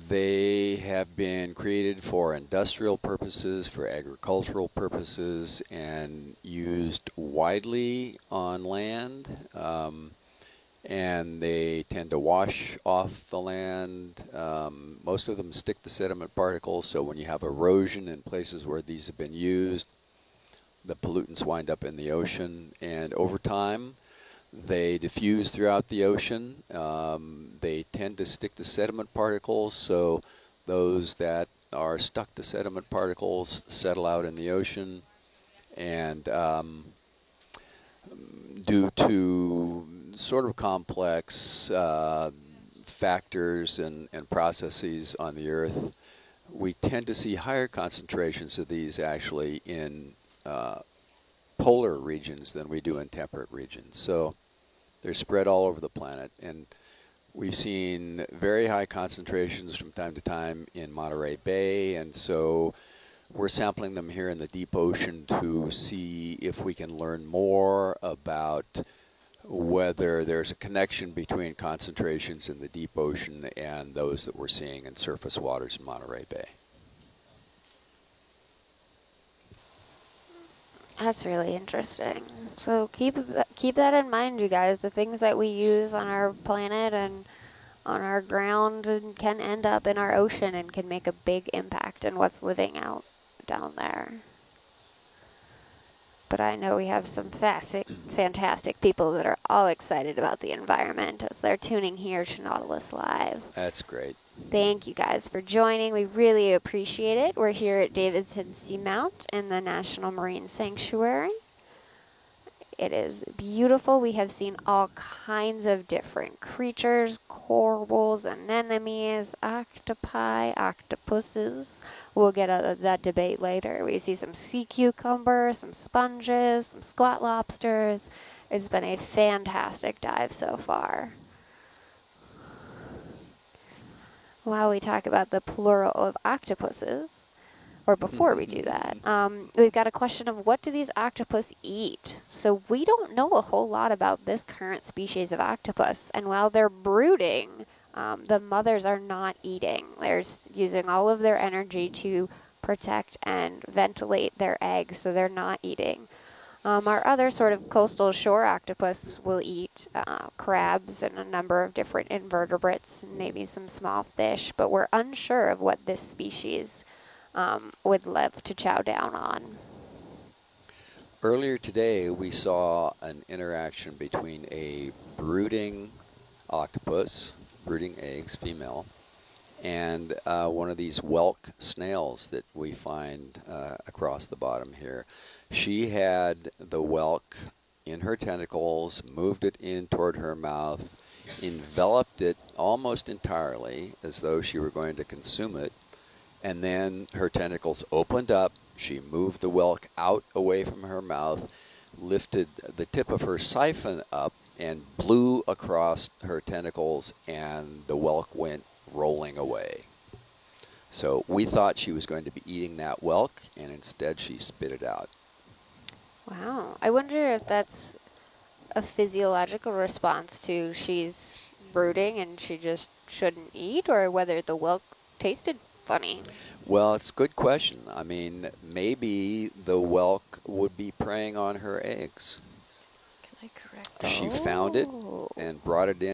Speaker 4: They have been created for industrial purposes, for agricultural purposes, and used widely on land. And they tend to wash off the land. Most of them stick to sediment particles, so when you have erosion in places where these have been used, the pollutants wind up in the ocean, and over time they diffuse throughout the ocean. They tend to stick to sediment particles, so those that are stuck to sediment particles settle out in the ocean, and due to sort of complex factors and processes on the Earth, we tend to see higher concentrations of these actually in polar regions than we do in temperate regions. So they're spread all over the planet, and we've seen very high concentrations from time to time in Monterey Bay, and so we're sampling them here in the deep ocean to see if we can learn more about whether there's a connection between concentrations in the deep ocean and those that we're seeing in surface waters in Monterey Bay.
Speaker 1: That's really interesting. So keep that in mind, you guys. The things that we use on our planet and on our ground and can end up in our ocean and can make a big impact in what's living out down there. But I know we have some fantastic people that are all excited about the environment as they're tuning here to Nautilus Live.
Speaker 4: That's great.
Speaker 1: Thank you guys for joining. We really appreciate it. We're here at Davidson Seamount in the National Marine Sanctuary. It is beautiful. We have seen all kinds of different creatures, corals, anemones, octopi, octopuses. We'll get out of that debate later. We see some sea cucumbers, some sponges, some squat lobsters. It's been a fantastic dive so far. While we talk about the plural of octopuses, or before we do that, we've got a question of what do these octopus eat? So we don't know a whole lot about this current species of octopus. And while they're brooding, the mothers are not eating. They're using all of their energy to protect and ventilate their eggs, so they're not eating. Our other sort of coastal shore octopus will eat crabs and a number of different invertebrates, maybe some small fish, but we're unsure of what this species would love to chow down on.
Speaker 4: Earlier today, we saw an interaction between a brooding octopus, brooding eggs, female, and one of these whelk snails that we find across the bottom here. She had the whelk in her tentacles, moved it in toward her mouth, enveloped it almost entirely as though she were going to consume it, and then her tentacles opened up. She moved the whelk out away from her mouth, lifted the tip of her siphon up, and blew across her tentacles, and the whelk went rolling away. So we thought she was going to be eating that whelk, and instead she spit it out.
Speaker 1: Wow. I wonder if that's a physiological response to she's brooding and she just shouldn't eat, or whether the whelk tasted funny.
Speaker 4: Well, it's a good question. I mean, maybe the whelk would be preying on her eggs.
Speaker 7: Can I correct?
Speaker 4: She found it and brought it in.